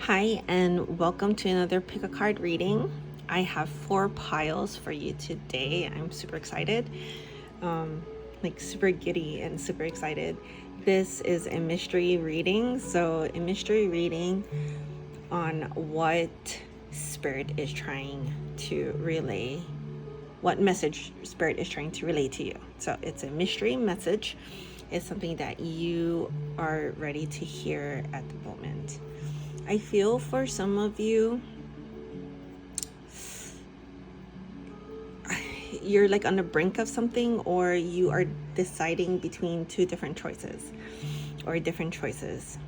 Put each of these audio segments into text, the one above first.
Hi, and welcome to another pick a card reading. I have 4 piles for you today. I'm super excited, like super giddy and super excited. This is a mystery reading, so a mystery reading on what Spirit is trying to relay, what message Spirit is trying to relay to you. So it's a mystery message. It's something that you are ready to hear at the moment. I feel for some of you, you're like on the brink of something, or you are deciding between two different choices or different choices.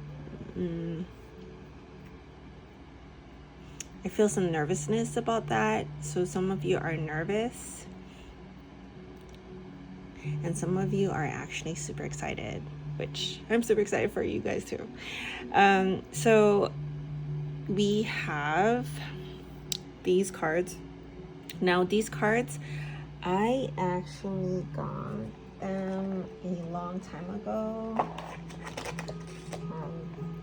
I feel some nervousness about that. So some of you are nervous and some of you are actually super excited, which I'm super excited for you guys too. So we have these cards. Now these cards, I actually got them a long time ago.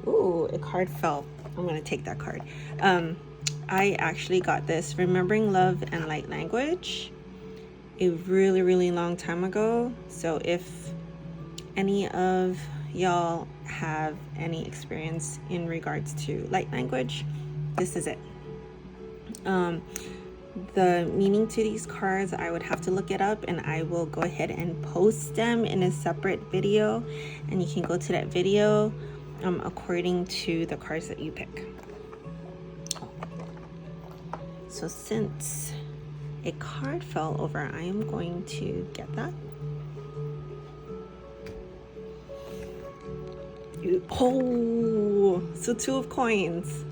Ooh, a card fell. I'm gonna take that card. I actually got this, Remembering Love and Light Language, a really long time ago. So if any of y'all have any experience in regards to light language, this is it. The meaning to these cards, I would have to look it up, and I will go ahead and post them in a separate video, and you can go to that video according to the cards that you pick. So since a card fell over, I am going to get that. Oh, so 2 of coins.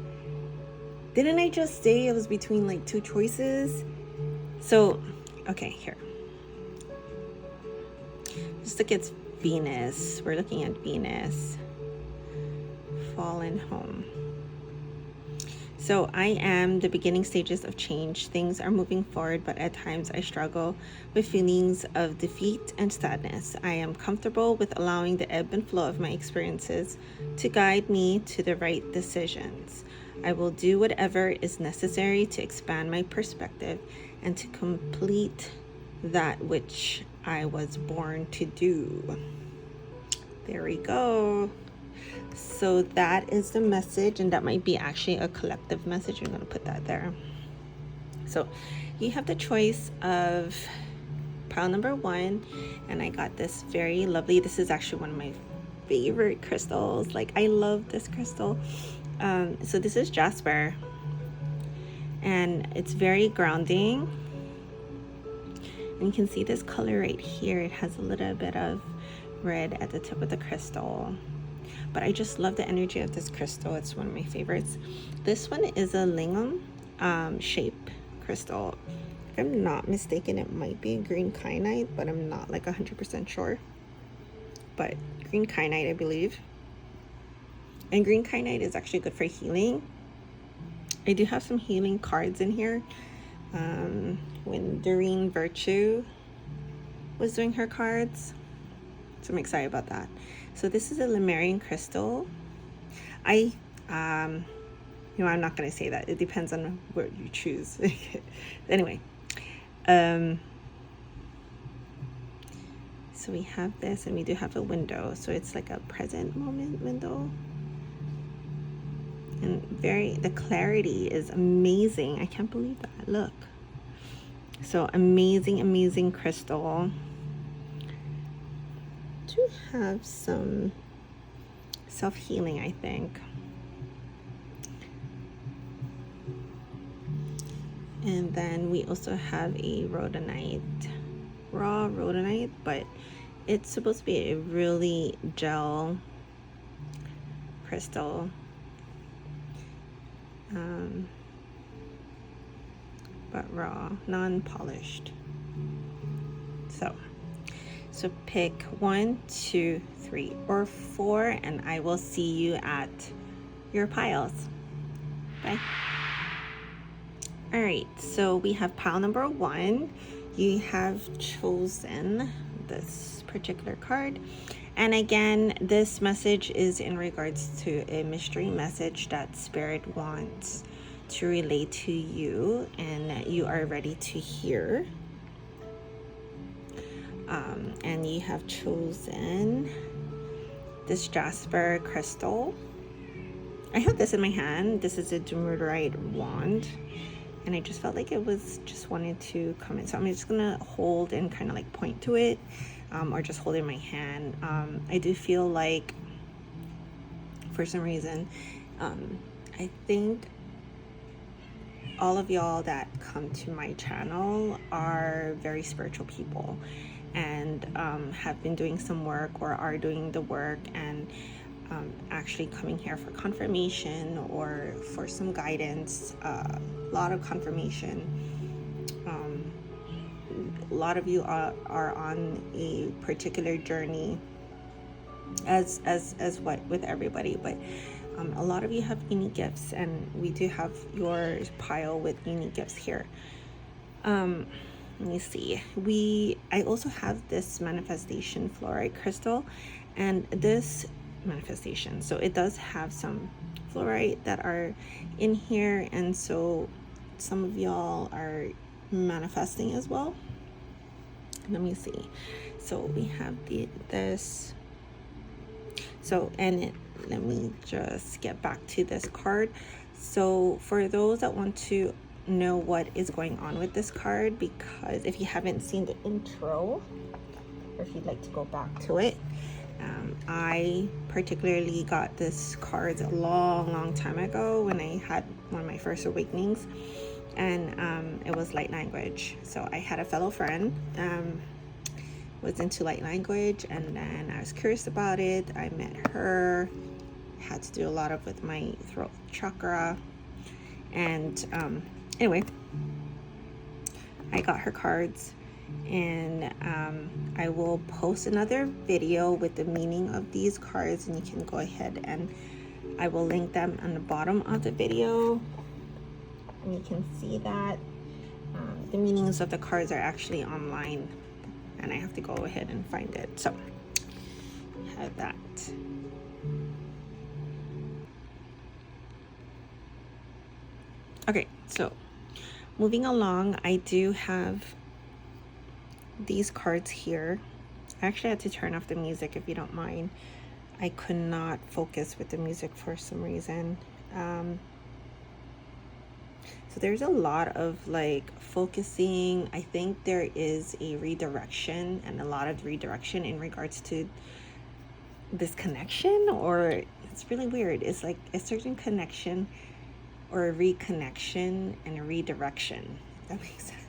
Didn't I just say it was between like 2 choices? So, okay, here. Just look at Venus. We're looking at Venus. Fallen home. So I am the beginning stages of change. Things are moving forward, but at times I struggle with feelings of defeat and sadness. I am comfortable with allowing the ebb and flow of my experiences to guide me to the right decisions. I will do whatever is necessary to expand my perspective and to complete that which I was born to do. There we go. So that is the message, and that might be actually a collective message. I'm going to put that there. So you have the choice of pile number 1, and I got this very lovely, this is actually one of my favorite crystals. Like, I love this crystal. So this is Jasper, and it's very grounding, and you can see this color right here. It has a little bit of red at the tip of the crystal, but I just love the energy of this crystal. It's one of my favorites. This one is a lingam shape crystal. If I'm not mistaken, it might be green kyanite, but I'm not like 100% sure. But green kyanite, I believe. And green kyanite is actually good for healing. I do have some healing cards in here. When Doreen Virtue was doing her cards, so I'm excited about that. So this is a Lemurian crystal. I'm not going to say that. It depends on what you choose. Anyway, so we have this, and we do have a window. So it's like a present moment window. And the clarity is amazing. I can't believe that. Look. So amazing crystal. To have some self-healing, I think. And then we also have a rhodonite, raw rhodonite, but it's supposed to be a really gel crystal. But raw, non-polished. So pick 1, 2, 3, or 4, and I will see you at your piles. Bye. All right, so we have pile number 1. You have chosen this particular card, And again, this message is in regards to a mystery message that Spirit wants to relay to you, and you are ready to hear. And you have chosen this Jasper crystal. I have this in my hand. This is a Rhodonite wand, and I just felt like it was just wanted to come in. So I'm just gonna hold and kind of like point to it, or just hold it in my hand. I do feel like, for some reason, I think all of y'all that come to my channel are very spiritual people, and have been doing some work or are doing the work, and actually coming here for confirmation or for some guidance. A lot of confirmation. A lot of you are on a particular journey, as what with everybody, but a lot of you have unique gifts, and we do have your pile with unique gifts here. Let me see. I also have this manifestation fluorite crystal, and this manifestation, so it does have some fluorite that are in here, and so some of y'all are manifesting as well. Let me see. So we have this. So, and let me just get back to this card. So for those that want to know what is going on with this card, because if you haven't seen the intro, or if you'd like to go back to it, I particularly got this card a long time ago when I had one of my first awakenings, and it was light language. So I had a fellow friend was into light language, and then I was curious about it. I met her, had to do a lot of with my throat chakra, and anyway, I got her cards, and I will post another video with the meaning of these cards, and you can go ahead and I will link them on the bottom of the video, and you can see that the meanings of the cards are actually online, and I have to go ahead and find it. So have that. Okay, so moving along, I do have these cards here. I actually had to turn off the music, if you don't mind. I could not focus with the music for some reason. So there's a lot of like focusing. I think there is a redirection, and a lot of redirection in regards to this connection, or it's really weird. It's like a certain connection or a reconnection and a redirection, if that makes sense.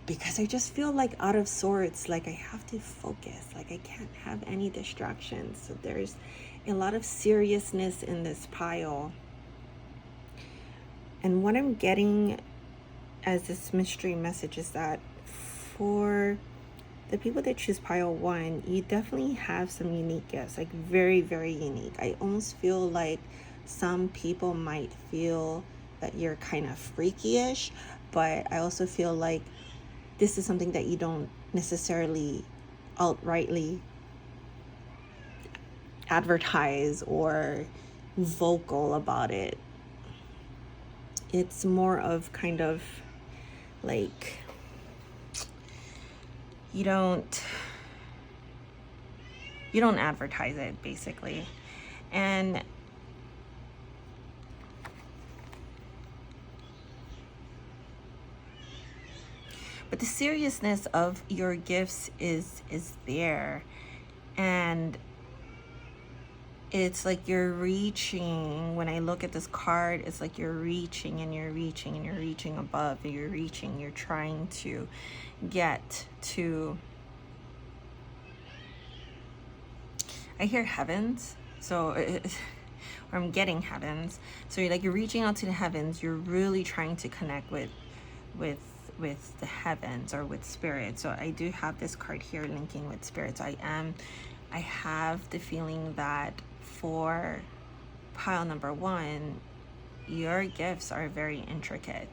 Because I just feel like out of sorts, like I have to focus, like I can't have any distractions. So there's a lot of seriousness in this pile. And what I'm getting as this mystery message is that for the people that choose pile 1, you definitely have some unique gifts, like very unique. I almost feel like some people might feel that you're kind of freaky-ish, but I also feel like this is something that you don't necessarily outrightly advertise or vocal about it. It's more of kind of like you don't advertise it, basically. And but the seriousness of your gifts is there, and it's like you're reaching. When I look at this card, it's like you're reaching and you're reaching and you're reaching above, and you're reaching, you're trying to get to, I hear heavens, so or I'm getting heavens. So you're reaching out to the heavens. You're really trying to connect with the heavens or with spirit. So I do have this card here linking with spirits. I have the feeling that for pile number 1, your gifts are very intricate.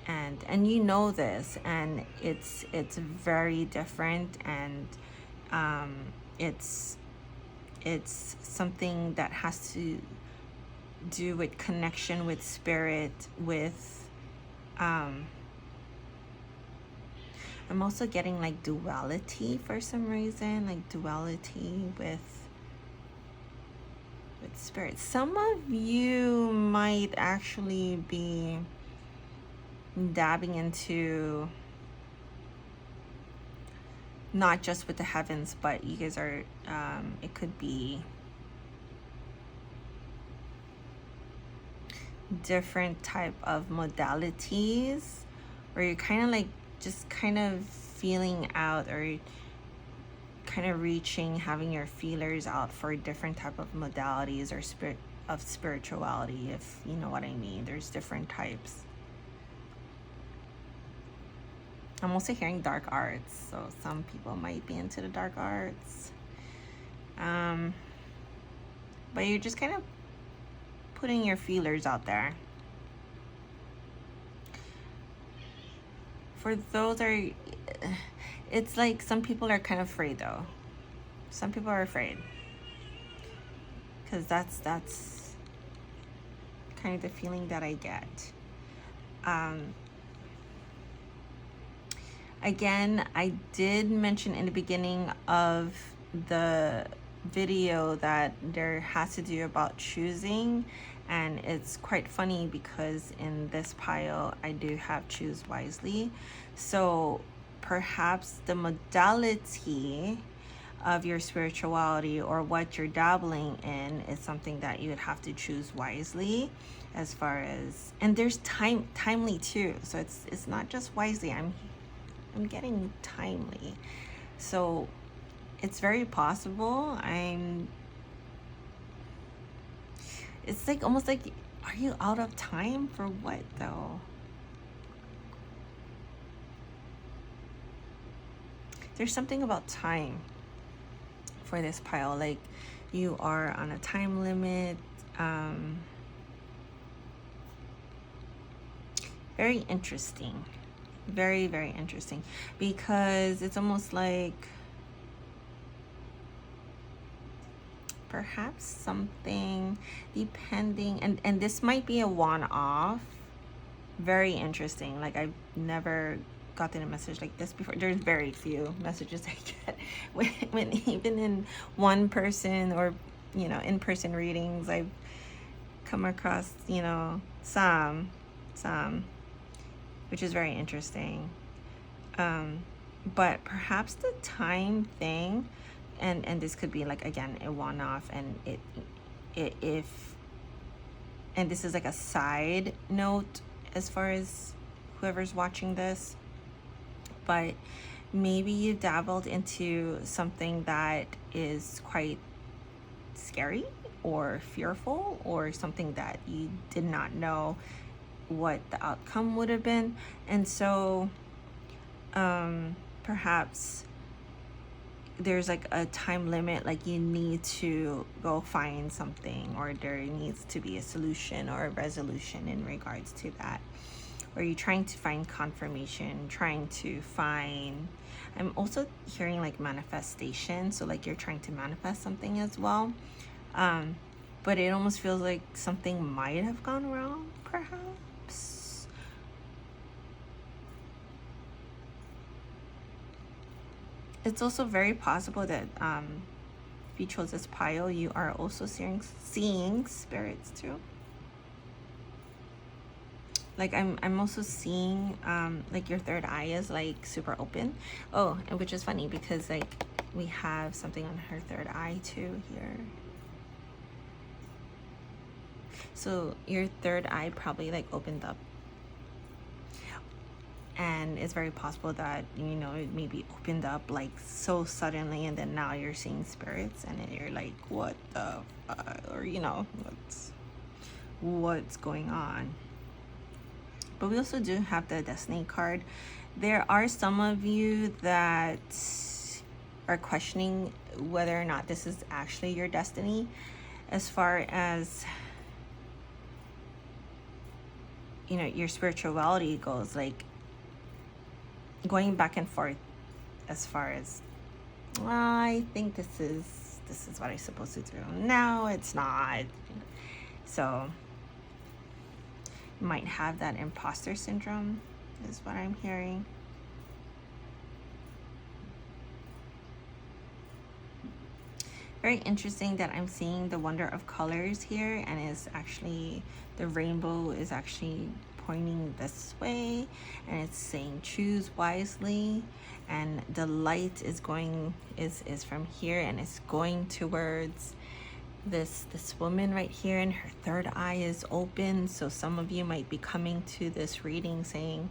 and you know this, and it's very different, and it's something that has to do with connection with spirit, with I'm also getting like duality for some reason, like duality with spirit. Some of you might actually be dabbing into not just with the heavens, but you guys are it could be different type of modalities where you're kind of like just kind of feeling out, or kind of reaching, having your feelers out for different type of modalities or spirituality, if you know what I mean. There's different types. I'm also hearing dark arts, so some people might be into the dark arts. But you're just kind of putting your feelers out there. For those it's like some people are kind of afraid though. Some people are afraid, because that's kind of the feeling that I get. Again, I did mention in the beginning of the video that there has to do about choosing, and it's quite funny because in this pile I do have choose wisely. So perhaps the modality of your spirituality or what you're dabbling in is something that you would have to choose wisely, as far as, and there's timely too. So it's not just wisely. I'm getting timely. So it's very possible. It's like almost like, are you out of time for what though? There's something about time for this pile, like you are on a time limit. Very interesting. Very, very interesting, because it's almost like perhaps something depending, and this might be a one-off. Very interesting. Like I've never gotten a message like this before. There's very few messages I get when even in one person or in-person readings. I've come across some, which is very interesting. But perhaps the time thing, and this could be like, again, a one-off, and and this is like a side note as far as whoever's watching this, but maybe you dabbled into something that is quite scary or fearful, or something that you did not know what the outcome would have been. And so perhaps there's like a time limit, like you need to go find something, or there needs to be a solution or a resolution in regards to that, or you're trying to find confirmation, trying to find, I'm also hearing like manifestation, so like you're trying to manifest something as well. But it almost feels like something might have gone wrong, perhaps. It's also very possible that if you chose this pile, you are also seeing spirits too. Like I'm also seeing like your third eye is like super open. Oh, and which is funny because like we have something on her third eye too here. So your third eye probably like opened up, and it's very possible that it maybe opened up like so suddenly, and then now you're seeing spirits, and then you're like, what the or what's going on. But we also do have the Destiny card. There are some of you that are questioning whether or not this is actually your destiny, as far as you know, your spirituality goes, like going back and forth as far as, well, I think this is what I'm supposed to do. No, it's not. So you might have that imposter syndrome is what I'm hearing. Very interesting that I'm seeing the wonder of colors here, and is actually, the rainbow is actually pointing this way, and it's saying choose wisely, and the light is going is from here, and it's going towards this woman right here, and her third eye is open. So some of you might be coming to this reading saying,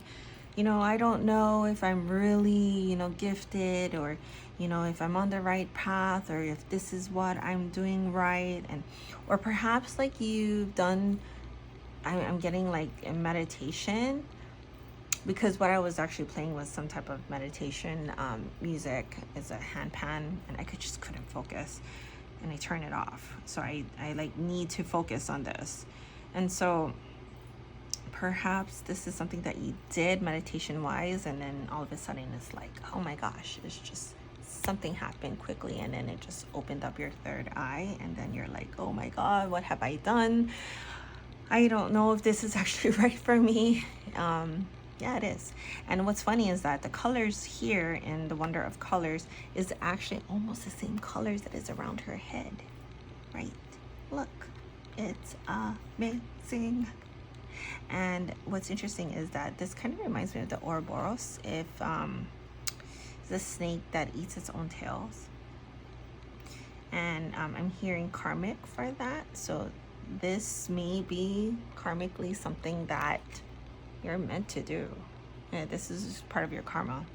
you know, I don't know if I'm really, you know, gifted, or, you know, if I'm on the right path, or if this is what I'm doing right. And, or perhaps like you've done, I'm getting like a meditation, because what I was actually playing was some type of meditation music. Is a handpan, and I just couldn't focus, and I turn it off. So I like need to focus on this. And so perhaps this is something that you did meditation wise, and then all of a sudden it's like, oh my gosh, it's just something happened quickly, and then it just opened up your third eye, and then you're like, oh my god, what have I done? I don't know if this is actually right for me. Yeah, it is. And what's funny is that the colors here in the wonder of colors is actually almost the same colors that is around her head, right? Look, it's amazing. And what's interesting is that this kind of reminds me of the Ouroboros, if the snake that eats its own tails. And I'm hearing karmic for that. So this may be karmically something that you're meant to do. Yeah, this is part of your karma.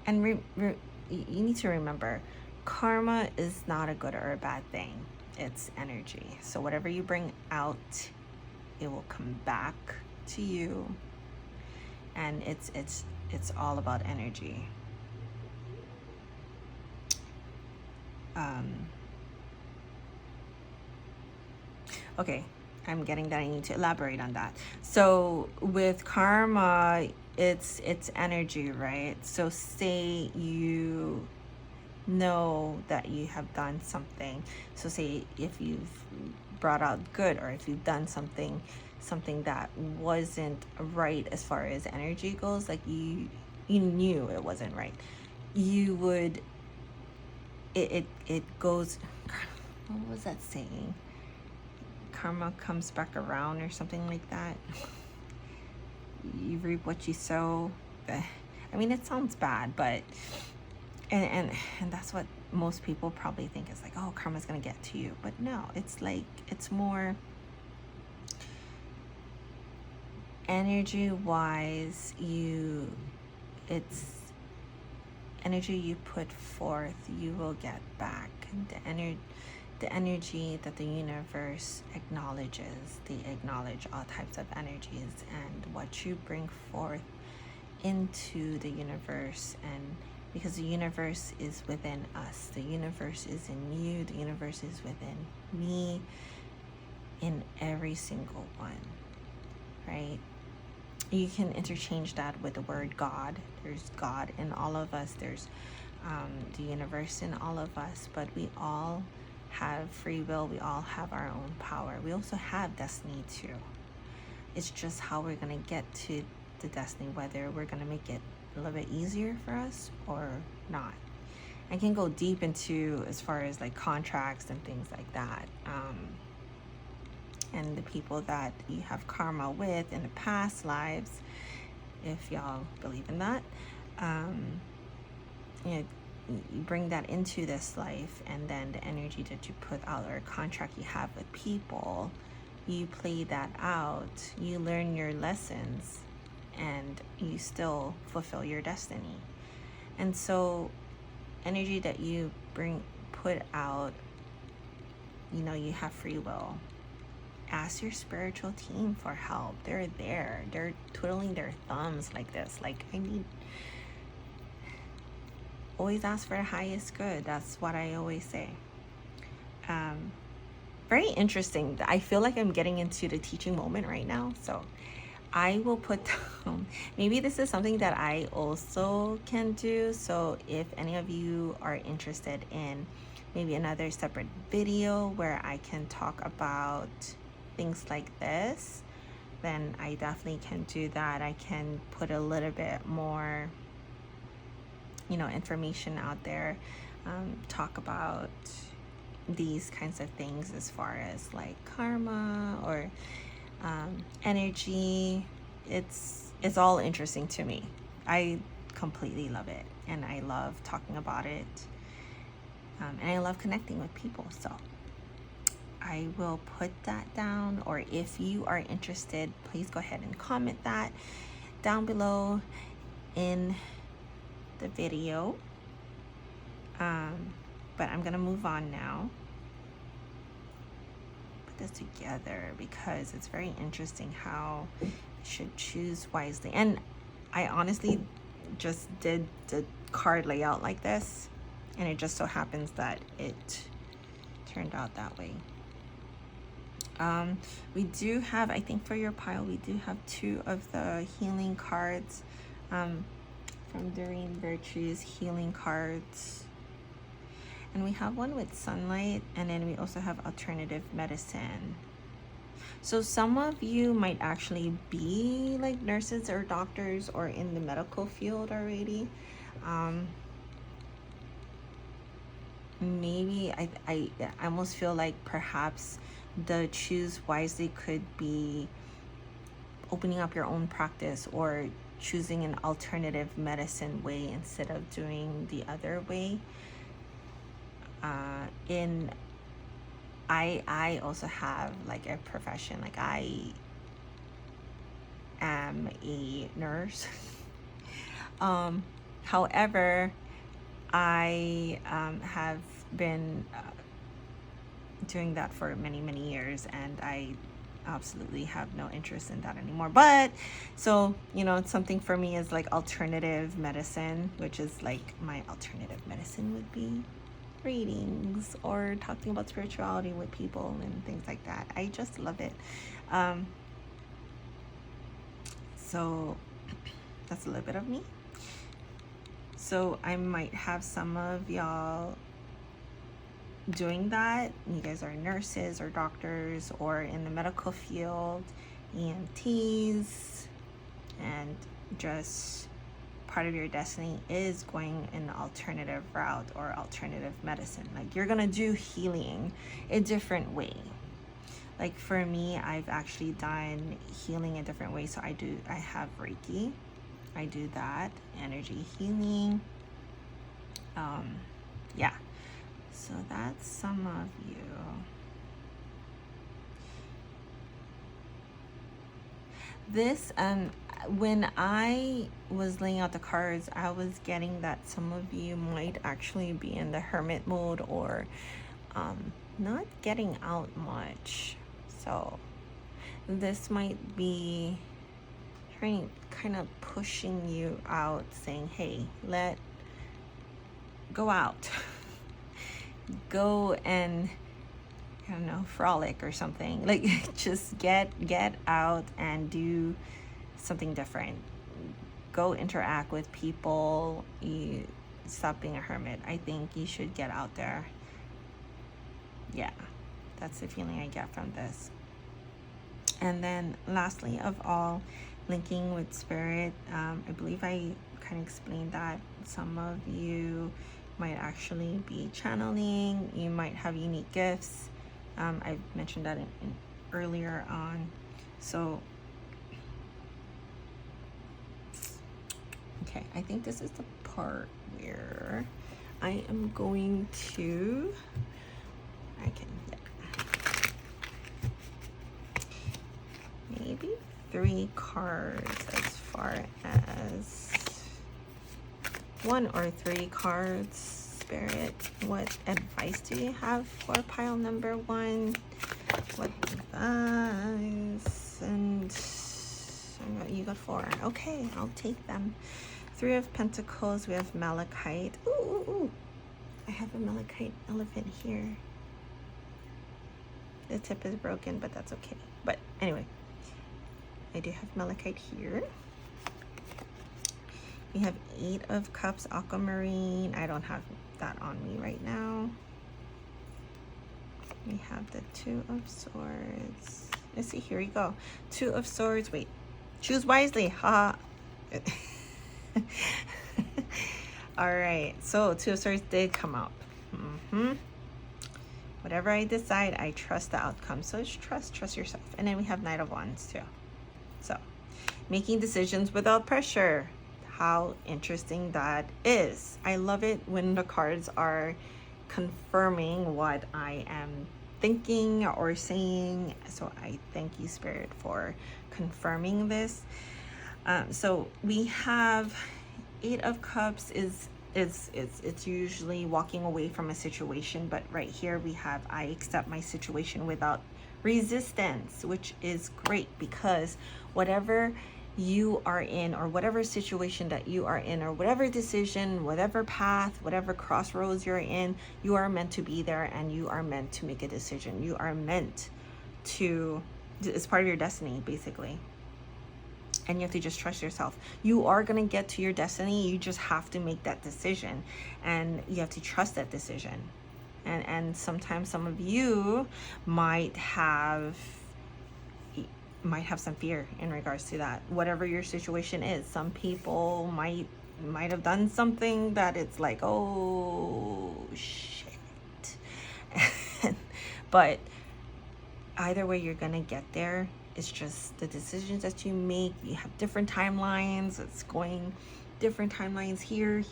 And you need to remember, karma is not a good or a bad thing. It's energy. So whatever you bring out, it will come back to you. And it's all about energy. Okay, I'm getting that I need to elaborate on that. So with karma, it's energy, right? So say you know that you have done something. So say if you've brought out good, or if you've done something that wasn't right as far as energy goes, like you knew it wasn't right, you would, it goes, what was that saying? Karma comes back around, or something like that. You reap what you sow. I mean, it sounds bad, but and that's what most people probably think is like, oh, karma's gonna get to you. But no, it's like, it's more energy wise. It's energy you put forth, you will get back. The energy that the universe acknowledges. They acknowledge all types of energies, and what you bring forth into the universe. And because the universe is within us, the universe is in you, the universe is within me, in every single one, right? You can interchange that with the word God. There's God in all of us. There's the universe in all of us, but we all have free will. We all have our own power. We also have destiny too. It's just how we're going to get to the destiny, whether we're going to make it a little bit easier for us or not. I can go deep into as far as like contracts and things like that, and the people that you have karma with in the past lives, if y'all believe in that. You know, you bring that into this life, and then the energy that you put out, or contract you have with people, you play that out, you learn your lessons, and you still fulfill your destiny. And so energy that you put out, you know, you have free will. Ask your spiritual team for help. They're there. They're twiddling their thumbs like this, like, I need. Always ask for the highest good. That's what I always say. Very interesting. I feel like I'm getting into the teaching moment right now. So I will put down, maybe this is something that I also can do. So if any of you are interested in maybe another separate video where I can talk about things like this, then I definitely can do that. I can put a little bit more, you know, information out there, talk about these kinds of things as far as like karma or energy. It's all interesting to me. I completely love it, and I love talking about it, and I love connecting with people. So I will put that down, or if you are interested, please go ahead and comment that down below in the video. But I'm gonna move on now. This together because it's very interesting how you should choose wisely. And I honestly just did the card layout like this, and it just so happens that it turned out that way. We do have, I think for your pile, we do have 2 of the healing cards, from Doreen Virtue's healing cards. And we have one with sunlight, and then we also have alternative medicine. So some of you might actually be like nurses or doctors or in the medical field already. Maybe I almost feel like perhaps the choose wisely could be opening up your own practice or choosing an alternative medicine way instead of doing the other way. I also have like a profession, like I am a nurse. However, I have been doing that for many years, and I absolutely have no interest in that anymore. But so, you know, it's something for me is like alternative medicine, which is like my alternative medicine would be readings or talking about spirituality with people and things like that. I just love it. So that's a little bit of me. So I might have some of y'all doing that. You guys are nurses or doctors or in the medical field, EMTs, and just part of your destiny is going an alternative route or alternative medicine. Like you're gonna do healing a different way. Like for me, I've actually done healing a different way. So I have Reiki. I do that, energy healing. Yeah. So that's some of you. This, when I was laying out the cards, I was getting that some of you might actually be in the hermit mode or not getting out much. So this might be trying, kind of pushing you out, saying, hey, go out. Go and, I don't know, frolic or something. Like just get out and do something different. Go interact with people. You stop being a hermit. I think you should get out there. Yeah, that's the feeling I get from this. And then lastly of all, linking with spirit. I believe I kind of explained that some of you might actually be channeling. You might have unique gifts. I've mentioned that in earlier on. So okay, I think this is the part where I am going to, maybe 3 cards, as far as 1 or 3 cards. Spirit, what advice do you have for pile number 1? What advice? And you got 4. Okay, I'll take them. 3 of Pentacles, we have Malachite. Ooh. I have a Malachite elephant here. The tip is broken, but that's okay. But anyway, I do have malachite here. We have 8 of Cups, aquamarine. I don't have that on me right now. We have the 2 of Swords. Let's see, here we go. 2 of Swords. Wait, choose wisely. Ha. All right, so 2 of Swords did come up. Whatever I decide, I trust the outcome. So just trust yourself. And then we have Knight of Wands too. So making decisions without pressure. How interesting that is. I love it when the cards are confirming what I am thinking or saying. So I thank you, Spirit, for confirming this. So we have 8 of Cups it's usually walking away from a situation, but right here we have I accept my situation without resistance, which is great, because whatever you are in, or whatever situation that you are in, or whatever decision, whatever path, whatever crossroads you're in, you are meant to be there, and you are meant to make a decision. You are meant to, it's part of your destiny, basically. And you have to just trust yourself. You are going to get to your destiny. You just have to make that decision, and you have to trust that decision. And sometimes some of you might have some fear in regards to that, whatever your situation is. Some people might have done something that it's like, oh shit. But either way, you're gonna get there. It's just the decisions that you make. You have different timelines. It's going different timelines here,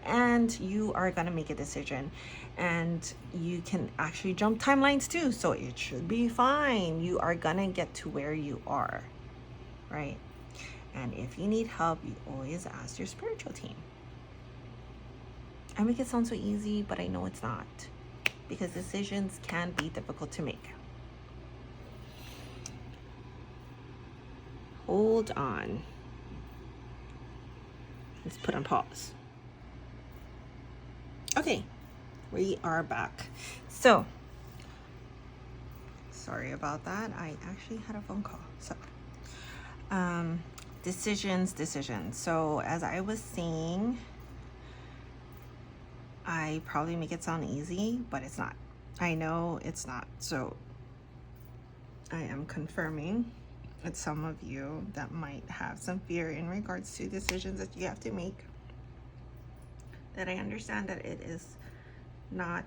and you are gonna make a decision. And you can actually jump timelines too, so it should be fine. You are gonna get to where you are, right? And if you need help, you always ask your spiritual team. I make it sound so easy, but I know it's not, because decisions can be difficult to make. Hold on. Let's put on pause. Okay, we are back. So, sorry about that. I actually had a phone call. So, decisions. So, as I was saying, I probably make it sound easy, but it's not. I know it's not. So, I am confirming with some of you that might have some fear in regards to decisions that you have to make, that I understand that it is not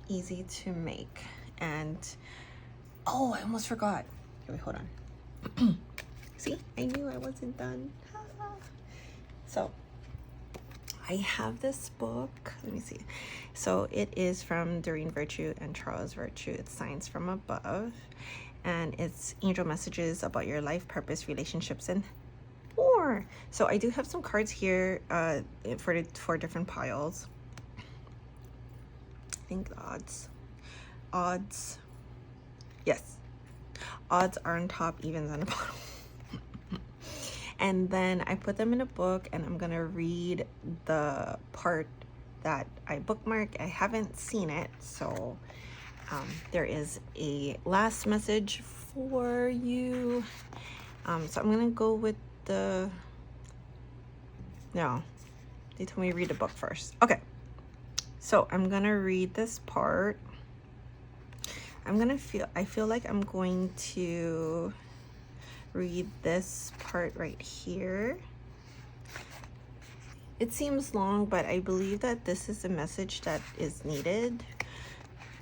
easy to make. And oh, I almost forgot. Wait, hold on. See, I knew I wasn't done. So I have this book. Let me see. So it is from Doreen Virtue and Charles Virtue. It's Signs from Above. And it's angel messages about your life, purpose, relationships, and more. So I do have some cards here for different piles. I think the odds. Yes, odds are on top, evens on the bottom. And then I put them in a book, and I'm gonna read the part that I bookmarked. I haven't seen it, so there is a last message for you. So I'm gonna go with no, they told me to read the book first. Okay, so I'm gonna read this part. I feel like I'm going to read this part right here. It seems long, but I believe that this is a message that is needed.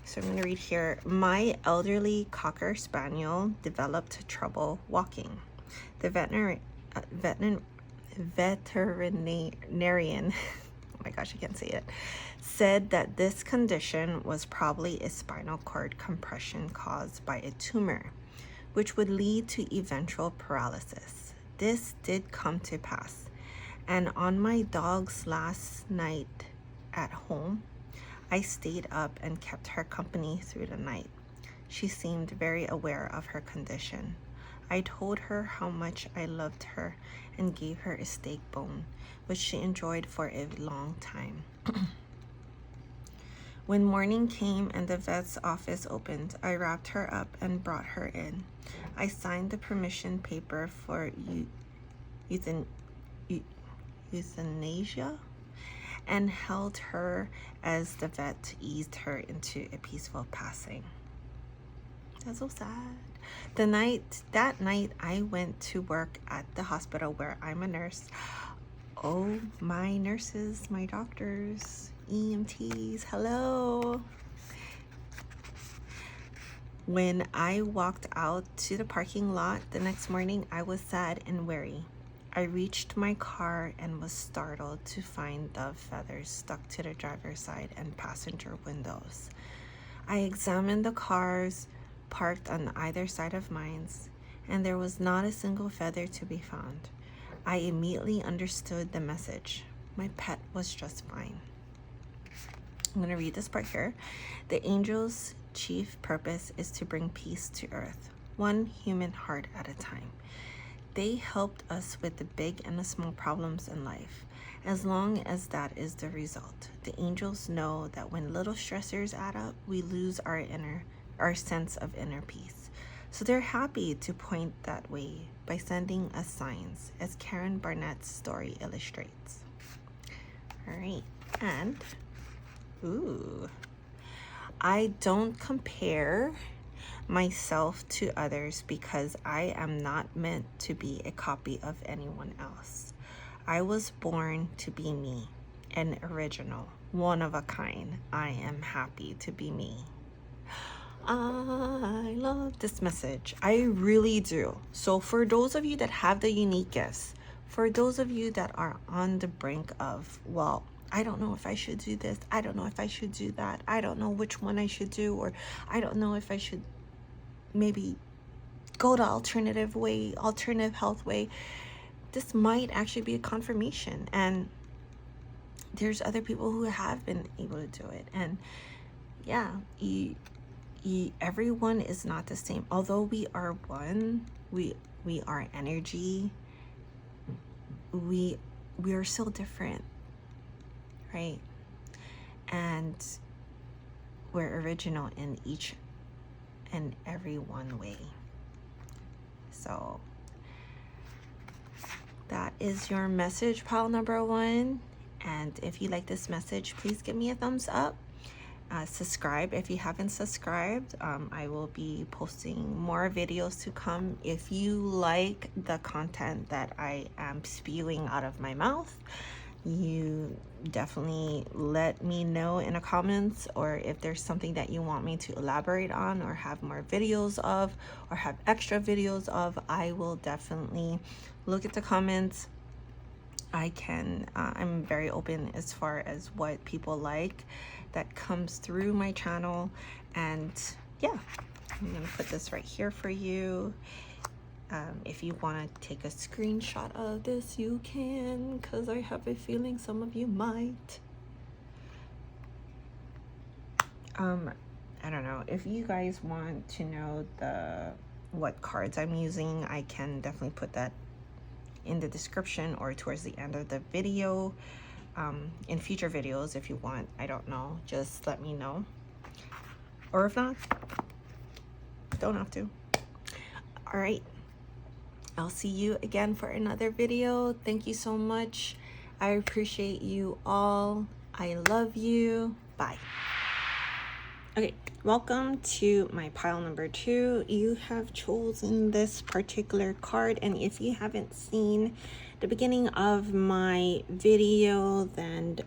So I'm going to read here. My elderly Cocker Spaniel developed trouble walking. The veterinarian, oh my gosh, I can't say it, said that this condition was probably a spinal cord compression caused by a tumor, which would lead to eventual paralysis. This did come to pass. And on my dog's last night at home, I stayed up and kept her company through the night. She seemed very aware of her condition. I told her how much I loved her and gave her a steak bone, which she enjoyed for a long time. When morning came and the vet's office opened, I wrapped her up and brought her in. I signed the permission paper for euthanasia and held her as the vet eased her into a peaceful passing. That's so sad. That night, I went to work at the hospital where I'm a nurse. Oh, my nurses, my doctors, EMTs, hello. When I walked out to the parking lot the next morning, I was sad and weary. I reached my car and was startled to find dove feathers stuck to the driver's side and passenger windows. I examined the cars parked on either side of mine, and there was not a single feather to be found. I immediately understood the message. My pet was just fine. I'm going to read this part here. The angel's chief purpose is to bring peace to earth, one human heart at a time. They helped us with the big and the small problems in life, as long as that is the result. The angels know that when little stressors add up, we lose our sense of inner peace. So they're happy to point that way by sending us signs, as Karen Barnett's story illustrates. All right, and I don't compare myself to others because I am not meant to be a copy of anyone else. I was born to be me, an original, one of a kind. I am happy to be me. I love this message. I really do. So for those of you that have the unique gifts, for those of you that are on the brink of, well, I don't know if I should do this, I don't know if I should do that, I don't know which one I should do, or I don't know if I should maybe go the alternative health way, this might actually be a confirmation. And there's other people who have been able to do it. And yeah, everyone is not the same. Although we are one, we are energy, we are still different, right? And we're original in each and every one way. So that is your message, pile number 1. And if you like this message, please give me a thumbs up. Subscribe if you haven't subscribed. I will be posting more videos to come. If you like the content that I am spewing out of my mouth, you definitely let me know in the comments, or if there's something that you want me to elaborate on or have more videos of or have extra videos of, I will definitely look at the comments. I'm very open as far as what people like that comes through my channel. And yeah, I'm gonna put this right here for you. If you want to take a screenshot of this, you can, because I have a feeling some of you might. I don't know if you guys want to know what cards I'm using. I can definitely put that in the description or towards the end of the video. In future videos, if you want, I don't know, just let me know. Or if not, don't have to. All right, I'll see you again for another video. Thank you so much. I appreciate you all. I love you. Bye. Okay, welcome to my pile number 2. You have chosen this particular card, and if you haven't seen the beginning of my video, then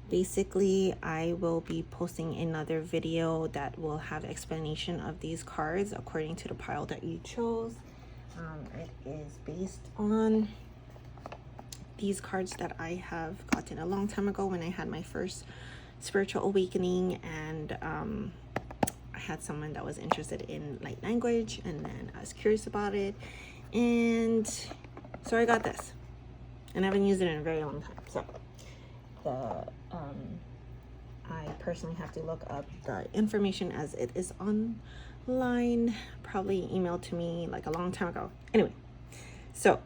basically I will be posting another video that will have explanation of these cards according to the pile that you chose. It is based on these cards that I have gotten a long time ago when I had my first spiritual awakening, and I had someone that was interested in light language, and then I was curious about it, and so I got this, and I haven't used it in a very long time. So I personally have to look up the information as it is online, probably emailed to me like a long time ago. Anyway, so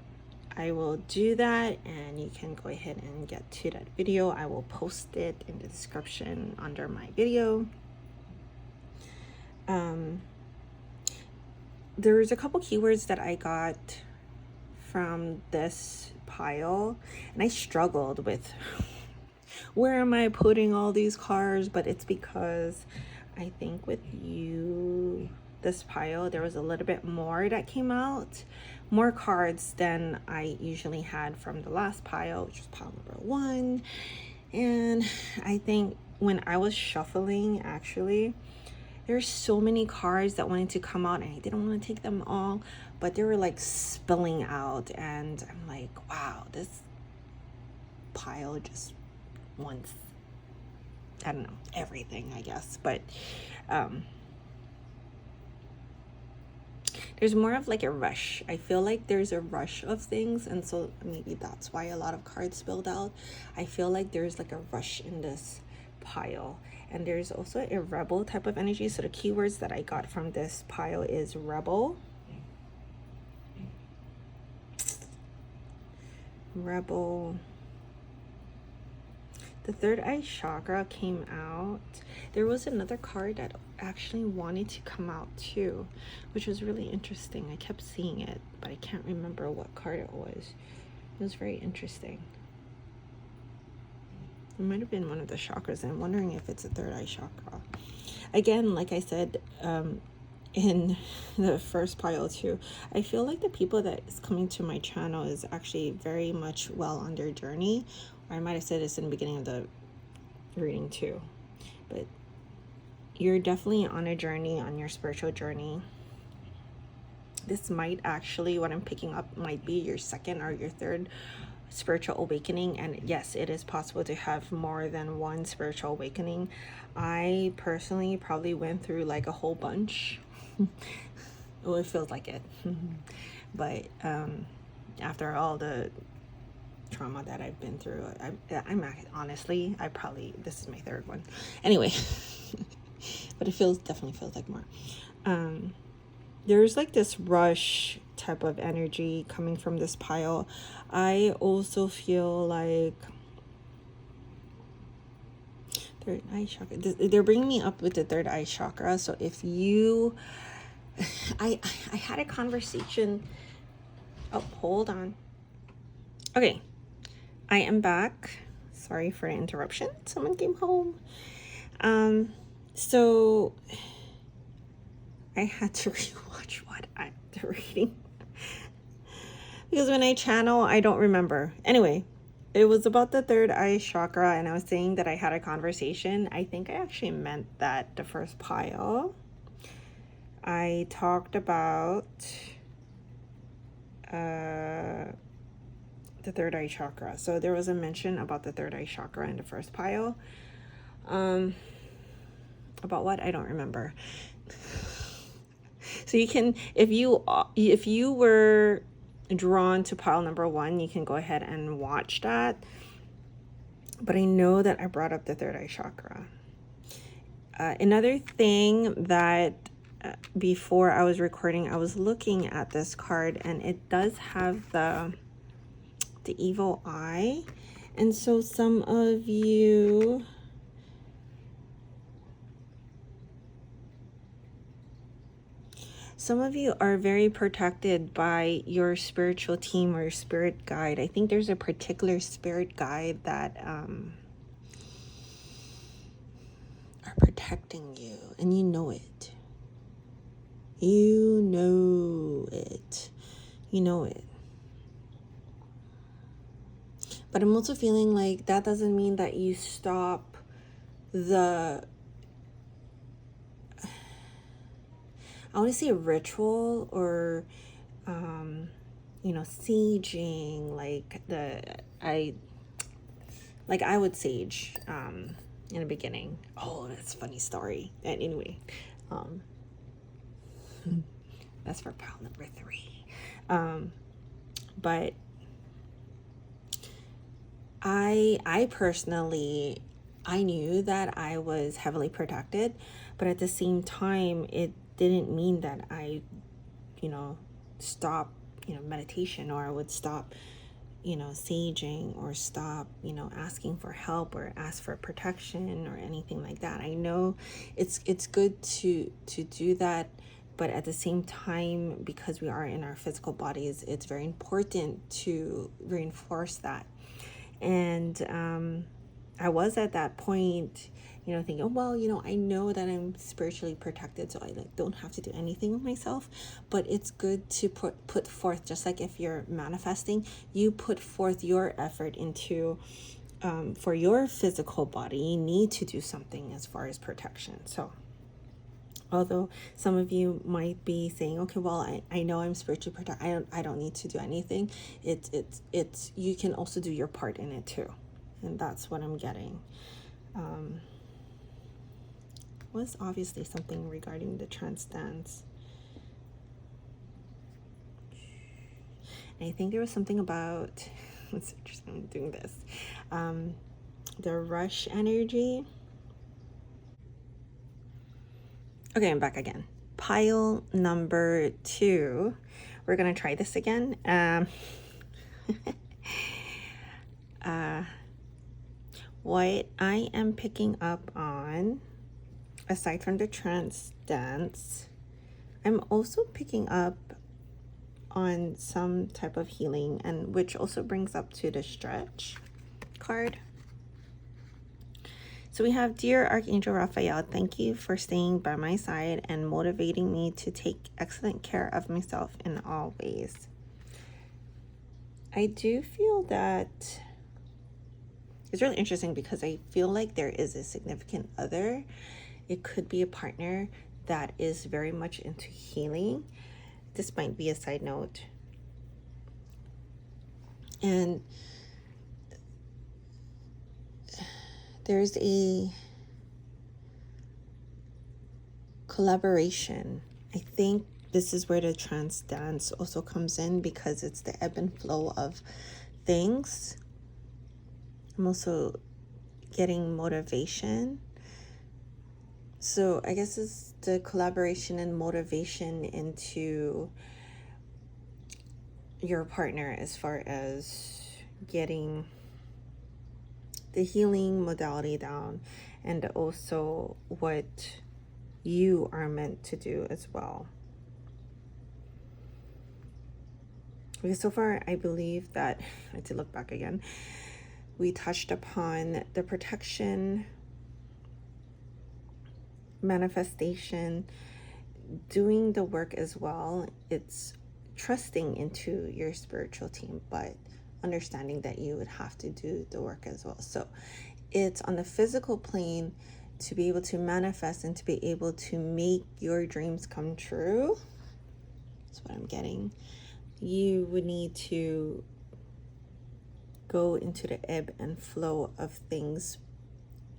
I will do that, and you can go ahead and get to that video. I will post it in the description under my video. There's a couple keywords that I got from this pile, and I struggled with where am I putting all these cards, but it's because I think with this pile, there was a little bit more that came out, more cards than I usually had from the last pile, which was pile number 1. And I think when I was shuffling, actually, there's so many cards that wanted to come out, and I didn't want to take them all, but they were like spilling out, and I'm like, wow, this pile just wants, I don't know, everything, I guess. But there's more of like a rush. I feel like there's a rush of things, and so maybe that's why a lot of cards spilled out. I feel like there's like a rush in this pile. And there's also a rebel type of energy. So the keywords that I got from this pile is rebel, the third eye chakra came out. There was another card that actually wanted to come out too, which was really interesting. I kept seeing it, but I can't remember what card it was. It was very interesting. It might have been one of the chakras. I'm wondering if it's a third eye chakra. Again, like I said in the first pile too, I feel like the people that is coming to my channel is actually very much well on their journey. Or I might have said this in the beginning of the reading too. But you're definitely on a journey, on your spiritual journey. This might actually, what I'm picking up, might be your second or your third spiritual awakening. And yes, it is possible to have more than one spiritual awakening. I personally probably went through like a whole bunch. Well, it feels like it. But after all the trauma that I've been through, I'm honestly, this is my third one anyway. But it definitely feels like more. There's like this rush type of energy coming from this pile. I also feel like third eye chakra, they're bringing me up with the third eye chakra. So if you, I had a conversation. Oh, hold on. Okay, I am back. Sorry for the interruption. Someone came home. So I had to rewatch what I'm reading because when I channel, I don't remember. Anyway, it was about the third eye chakra, and I was saying that I had a conversation. I think I actually meant that the first pile. I talked about the third eye chakra. So there was a mention about the third eye chakra in the first pile. About what? I don't remember. So you can, if you were drawn to pile number 1, you can go ahead and watch that. But I know that I brought up the third eye chakra. Another thing that before I was recording, I was looking at this card, and it does have the evil eye. And so some of you are very protected by your spiritual team or your spirit guide. I think there's a particular spirit guide that are protecting you, and you know it. You know it. You know it. But I'm also feeling like that doesn't mean that you stop the, I want to say, a ritual or, saging, I would sage, in the beginning. Oh, that's a funny story. And anyway, that's for pile number 3. But I personally, I knew that I was heavily protected, but at the same time, it didn't mean that I, stopped meditation, or I would stop saging, or stop asking for help or ask for protection or anything like that. I know it's good to do that, but at the same time, because we are in our physical bodies, it's very important to reinforce that. And I was at that point, thinking, oh, well, I know that I'm spiritually protected, so I don't have to do anything with myself. But it's good to put forth, just like if you're manifesting, you put forth your effort into, for your physical body, you need to do something as far as protection. So although some of you might be saying, okay, well, I know I'm spiritually protected, I don't need to do anything. It's you can also do your part in it too. And that's what I'm getting. Was obviously something regarding the trance dance. And I think there was something about, it's interesting doing this, the rush energy. Okay, I'm back again. Pile number 2. We're gonna try this again. What I am picking up on, aside from the trance dance, I'm also picking up on some type of healing, and which also brings up to the stretch card. So we have, Dear Archangel Raphael, thank you for staying by my side and motivating me to take excellent care of myself in all ways. I do feel that it's really interesting because I feel like there is a significant other. It could be a partner that is very much into healing. This might be a side note. And there's a collaboration. I think this is where the trance dance also comes in, because it's the ebb and flow of things. I'm also getting motivation. So I guess it's the collaboration and motivation into your partner as far as getting the healing modality down, and also what you are meant to do as well. Because so far, I believe that, I had to look back again, we touched upon the protection, manifestation, doing the work as well. It's trusting into your spiritual team, but understanding that you would have to do the work as well. So it's on the physical plane to be able to manifest and to be able to make your dreams come true. That's what I'm getting. You would need to go into the ebb and flow of things,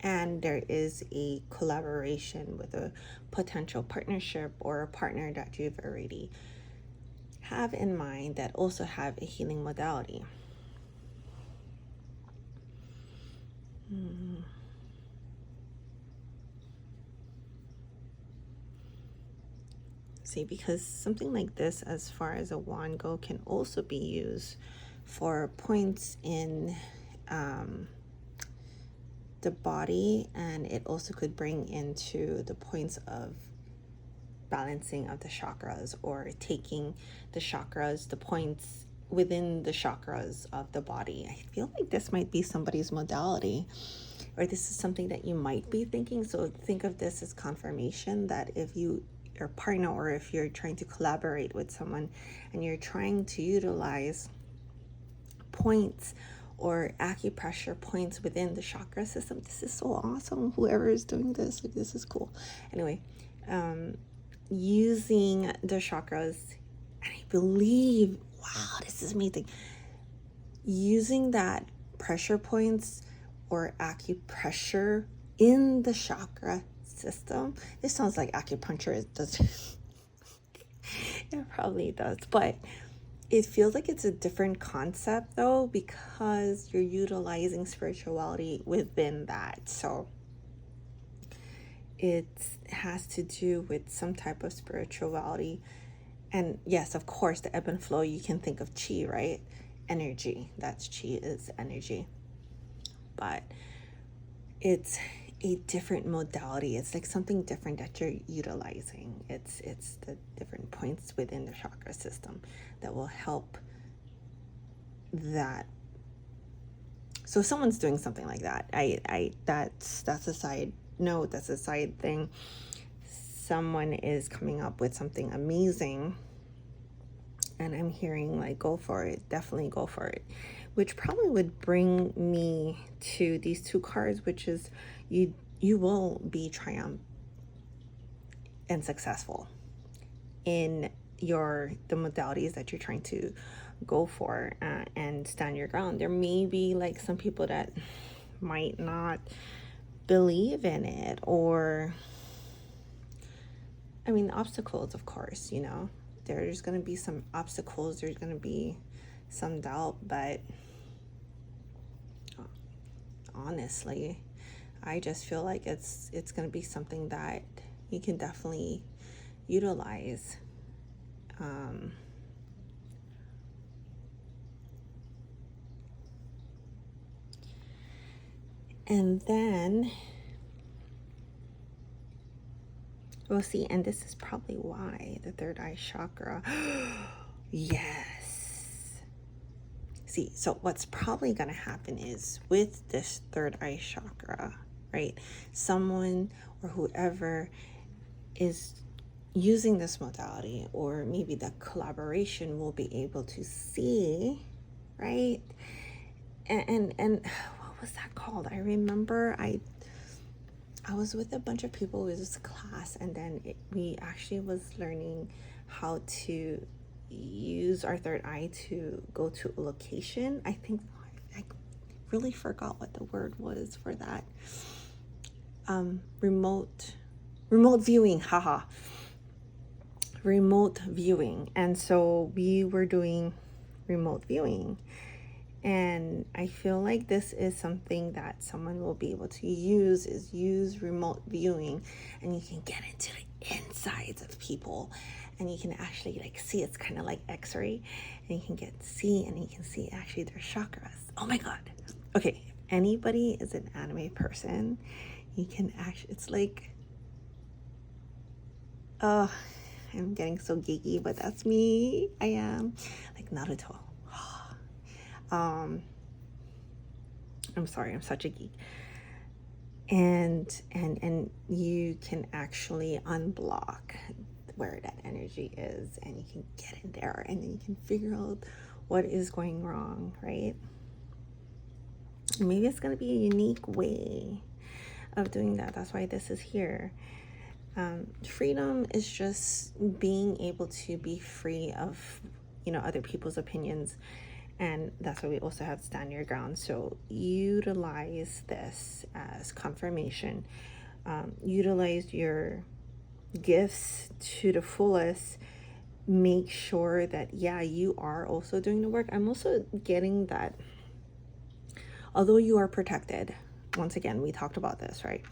and there is a collaboration with a potential partnership or a partner that you've already have in mind that also have a healing modality. See, because something like this, as far as a wand go, can also be used for points in the body, and it also could bring into the points of balancing of the chakras, or taking the chakras, the points within the chakras of the body. I feel like this might be somebody's modality, or this is something that you might be thinking. So think of this as confirmation that if your partner, or if you're trying to collaborate with someone and you're trying to utilize points or acupressure points within the chakra system, this is so awesome. Whoever is doing this, like, this is cool. Anyway, using the chakras, and I believe, wow, this is amazing, using that pressure points or acupressure in the chakra system. This sounds like acupuncture. It does. It probably does, but it feels like it's a different concept though, because you're utilizing spirituality within that. So it has to do with some type of spirituality And yes, of course, the ebb and flow, you can think of chi, right? Energy. That's chi, is energy. But it's a different modality. It's like something different that you're utilizing. It's the different points within the chakra system that will help that. So if someone's doing something like that, that's a side note, that's a side thing. Someone is coming up with something amazing, and I'm hearing like, go for it, definitely go for it, which probably would bring me to these two cards, which is you will be triumphant and successful in the modalities that you're trying to go for, and stand your ground. There may be like some people that might not believe in it, or I mean, obstacles, of course, you know, there's going to be some obstacles, there's going to be some doubt, but honestly, I just feel like it's going to be something that you can definitely utilize. And then we'll see, and this is probably why the third eye chakra. Yes. See, so what's probably going to happen is with this third eye chakra, right? Someone or whoever is using this modality, or maybe the collaboration, will be able to see, right? And what was that called? I remember I was with a bunch of people with this class, and then we actually was learning how to use our third eye to go to a location. I think I really forgot what the word was for that. Remote viewing, haha. Remote viewing. And so we were doing remote viewing. And I feel like this is something that someone will be able to use remote viewing, and you can get into the insides of people, and you can actually like see. It's kind of like x-ray, and you can see actually their chakras. Oh my god. Okay, if anybody is an anime person, you can actually, it's like, I'm getting so geeky, but that's me. I am like Naruto. I'm sorry, I'm such a geek. And you can actually unblock where that energy is, and you can get in there, and then you can figure out what is going wrong, right? Maybe it's going to be a unique way of doing that. That's why this is here. Freedom is just being able to be free of, other people's opinions. And that's why we also have stand your ground. So utilize this as confirmation. Utilize your gifts to the fullest. Make sure that, you are also doing the work. I'm also getting that, although you are protected, once again, we talked about this, right?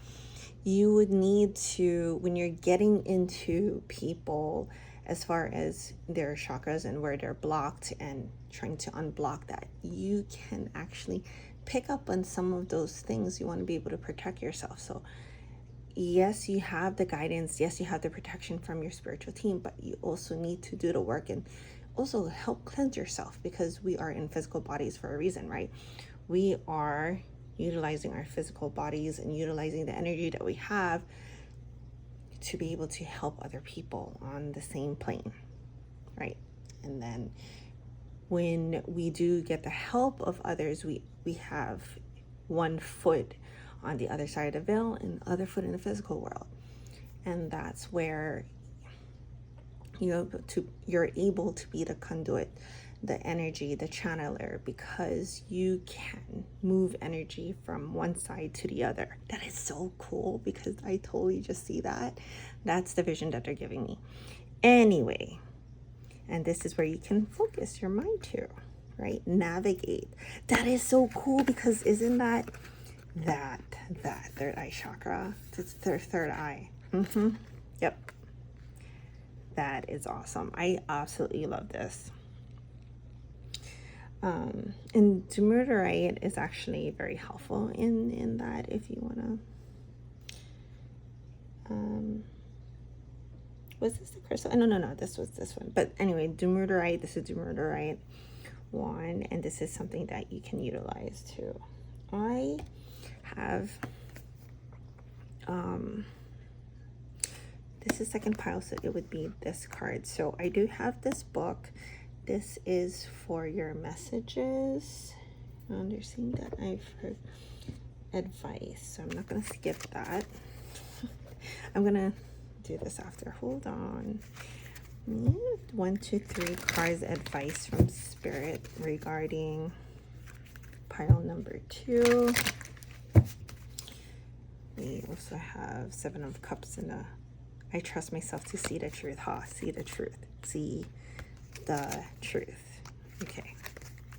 You would need to, when you're getting into people, as far as their chakras and where they're blocked, and trying to unblock that, you can actually pick up on some of those things. You want to be able to protect yourself. So yes, you have the guidance, yes, you have the protection from your spiritual team, but you also need to do the work and also help cleanse yourself, because we are in physical bodies for a reason, right? We are utilizing our physical bodies and utilizing the energy that we have to be able to help other people on the same plane, right? And then when we do get the help of others, we have one foot on the other side of the veil and the other foot in the physical world. And that's where you're able to be the conduit, the energy, the channeler, because you can move energy from one side to the other. That is so cool, because I totally just see that. That's the vision that they're giving me. Anyway, and this is where you can focus your mind to, right? Navigate. That is so cool, because isn't that third eye chakra? It's their third eye. Yep. that is awesome. I absolutely love this. And Rhodonite is actually very helpful in that, if you want to, was this the crystal? No, this was this one. But anyway, Rhodonite, this is Rhodonite 1, and this is something that you can utilize too. I have, this is second pile, so it would be this card. So I do have this book. This is for your messages. Understanding that I've heard advice, so I'm not going to skip that. I'm going to do this after. Hold on. 1, 2, 3 cards advice from Spirit regarding pile number 2. We also have 7 of Cups in a I trust myself to see the truth. See the truth. See the truth. Okay.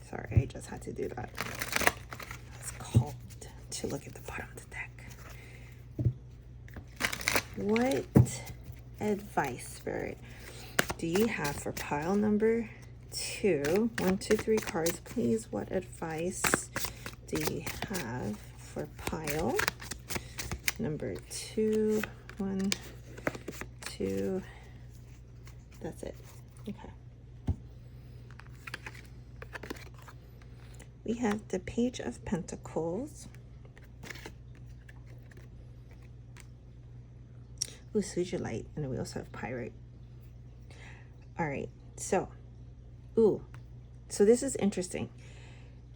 Sorry, I just had to do that. I was called to look at the bottom of the deck. What advice, Spirit, do you have for pile number 2? 1, 2, 3 cards, please. What advice do you have for pile number 2? 1, 2. That's it. Okay. We have the Page of Pentacles. Ooh, Sujilite. And then we also have Pyrite. All right. So this is interesting,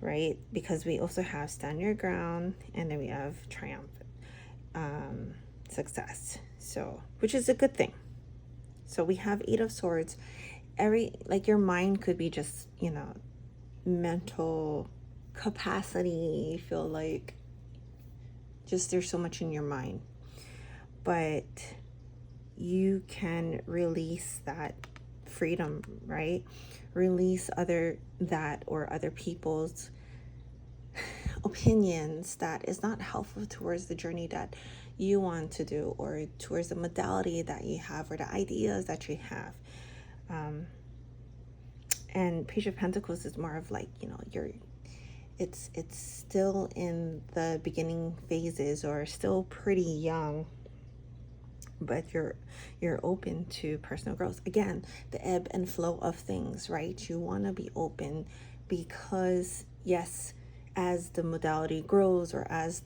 right? Because we also have Stand Your Ground, and then we have Triumph, Success. So, which is a good thing. So we have 8 of Swords. Like your mind could be just, mental capacity. You feel like just there's so much in your mind, but you can release that freedom, right? Release other people's opinions that is not helpful towards the journey that you want to do, or towards the modality that you have, or the ideas that you have. And Page of Pentacles is more of like, it's still in the beginning phases, or still pretty young, but you're open to personal growth. Again, the ebb and flow of things, right? You want to be open, because yes, as the modality grows, or as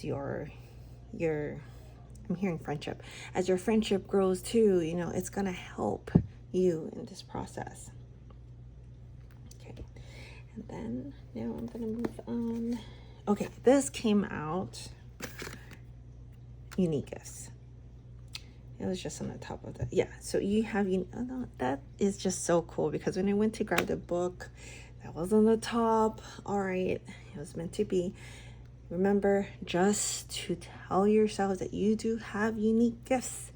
your I'm hearing friendship, as your friendship grows too, it's gonna help you in this process. Okay, and then now I'm gonna move on. Okay, this came out, unique gifts. It was just on the top of the, so you have, that is just so cool, because when I went to grab the book, that was on the top. All right, it was meant to be. Remember, just to tell yourselves that you do have unique gifts.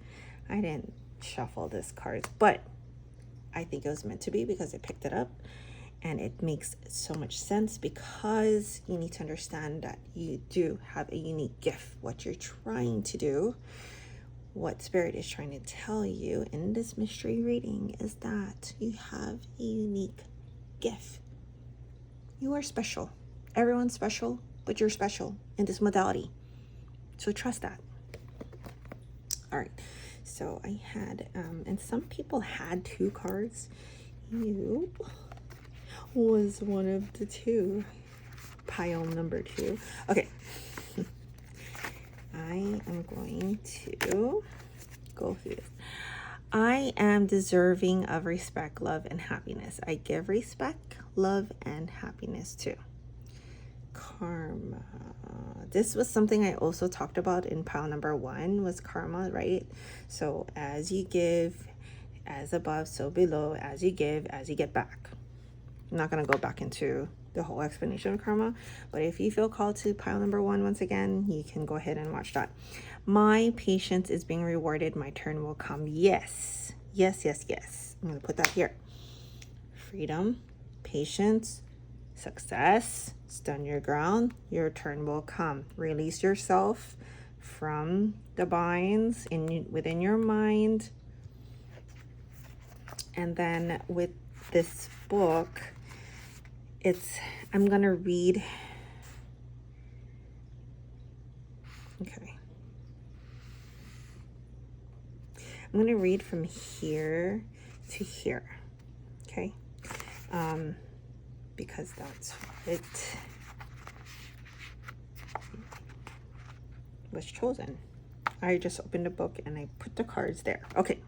I didn't shuffle this card, but I think it was meant to be, because I picked it up, and it makes so much sense, because you need to understand that you do have a unique gift. What you're trying to do, what Spirit is trying to tell you in this mystery reading, is that you have a unique gift. You are special. Everyone's special, but you're special in this modality. So trust that. All right. So I had, and some people had 2 cards. You was one of the 2. Pile number 2. Okay. I am going to go through this. I am deserving of respect, love, and happiness. I give respect, love, and happiness too. Karma. This was something I also talked about in pile number 1, was karma, right? So as you give, as above, so below, as you give, as you get back. I'm not going to go back into the whole explanation of karma, but if you feel called to pile number 1 once again, you can go ahead and watch that. My patience is being rewarded. My turn will come. Yes. Yes, yes, yes. I'm going to put that here. Freedom, patience, success, stand your ground. Your turn will come. Release yourself from the binds within your mind. And then with this book, I'm gonna read. Okay. I'm gonna read from here to here. Okay. Because that's what it was chosen. I just opened the book and I put the cards there. Okay.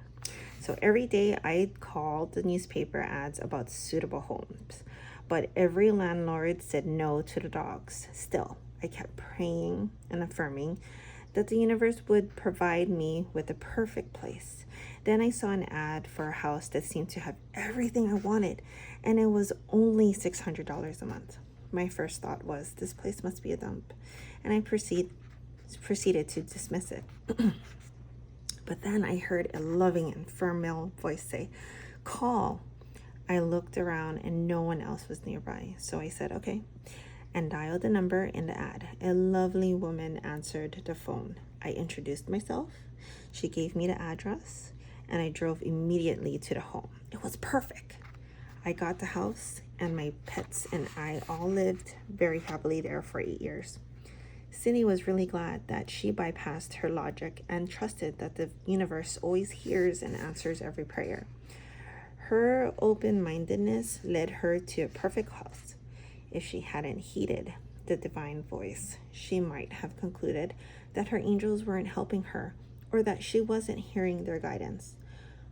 So every day I called the newspaper ads about suitable homes, but every landlord said no to the dogs. Still, I kept praying and affirming that the universe would provide me with the perfect place. Then I saw an ad for a house that seemed to have everything I wanted, and it was only $600 a month. My first thought was, this place must be a dump, and I proceeded to dismiss it. But then I heard a loving and firm male voice say, call. I looked around and no one else was nearby, so I said, okay, and dialed the number in the ad. A lovely woman answered the phone. I introduced myself. She gave me the address, and I drove immediately to the home. It was perfect. I got the house, and my pets and I all lived very happily there for 8 years. Cindy was really glad that she bypassed her logic and trusted that the universe always hears and answers every prayer. Her open-mindedness led her to a perfect house. If she hadn't heeded the divine voice, she might have concluded that her angels weren't helping her or that she wasn't hearing their guidance.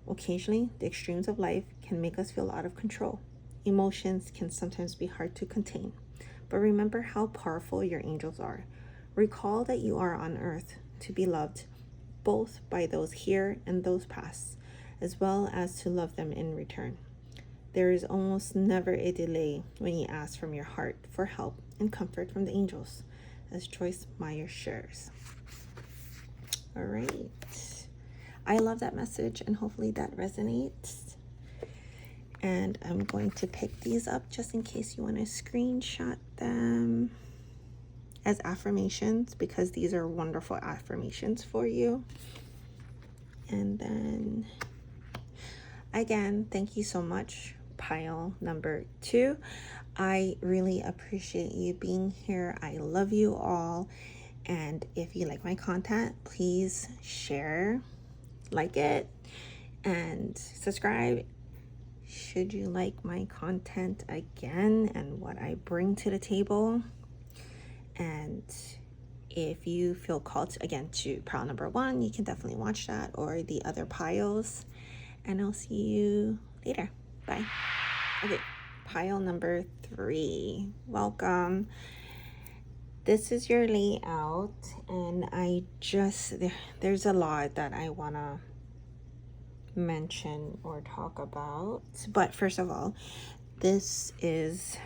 Occasionally, the extremes of life can make us feel out of control. Emotions can sometimes be hard to contain, but remember how powerful your angels are. Recall that you are on earth to be loved, both by those here and those past, as well as to love them in return. There is almost never a delay when you ask from your heart for help and comfort from the angels, as Joyce Meyer shares. All right. I love that message, and hopefully that resonates. And I'm going to pick these up just in case you want to screenshot them as affirmations, because these are wonderful affirmations for you. And then again, thank you so much, pile number 2. I really appreciate you being here. I love you all. And if you like my content, please share, like it, and subscribe should you like my content again and what I bring to the table. And if you feel called to pile number 1, you can definitely watch that, or the other piles. And I'll see you later. Bye. Okay, pile number 3. Welcome. This is your layout, and there's a lot that I want to mention or talk about. But first of all, this is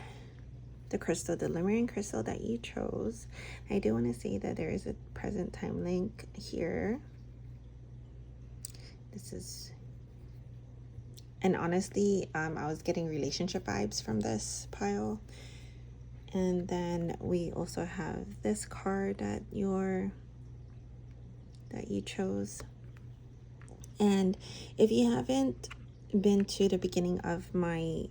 the crystal, the Lemurian crystal that you chose. I do want to say that there is a present time link here. And honestly, I was getting relationship vibes from this pile. And then we also have this card that you chose. And if you haven't been to the beginning of my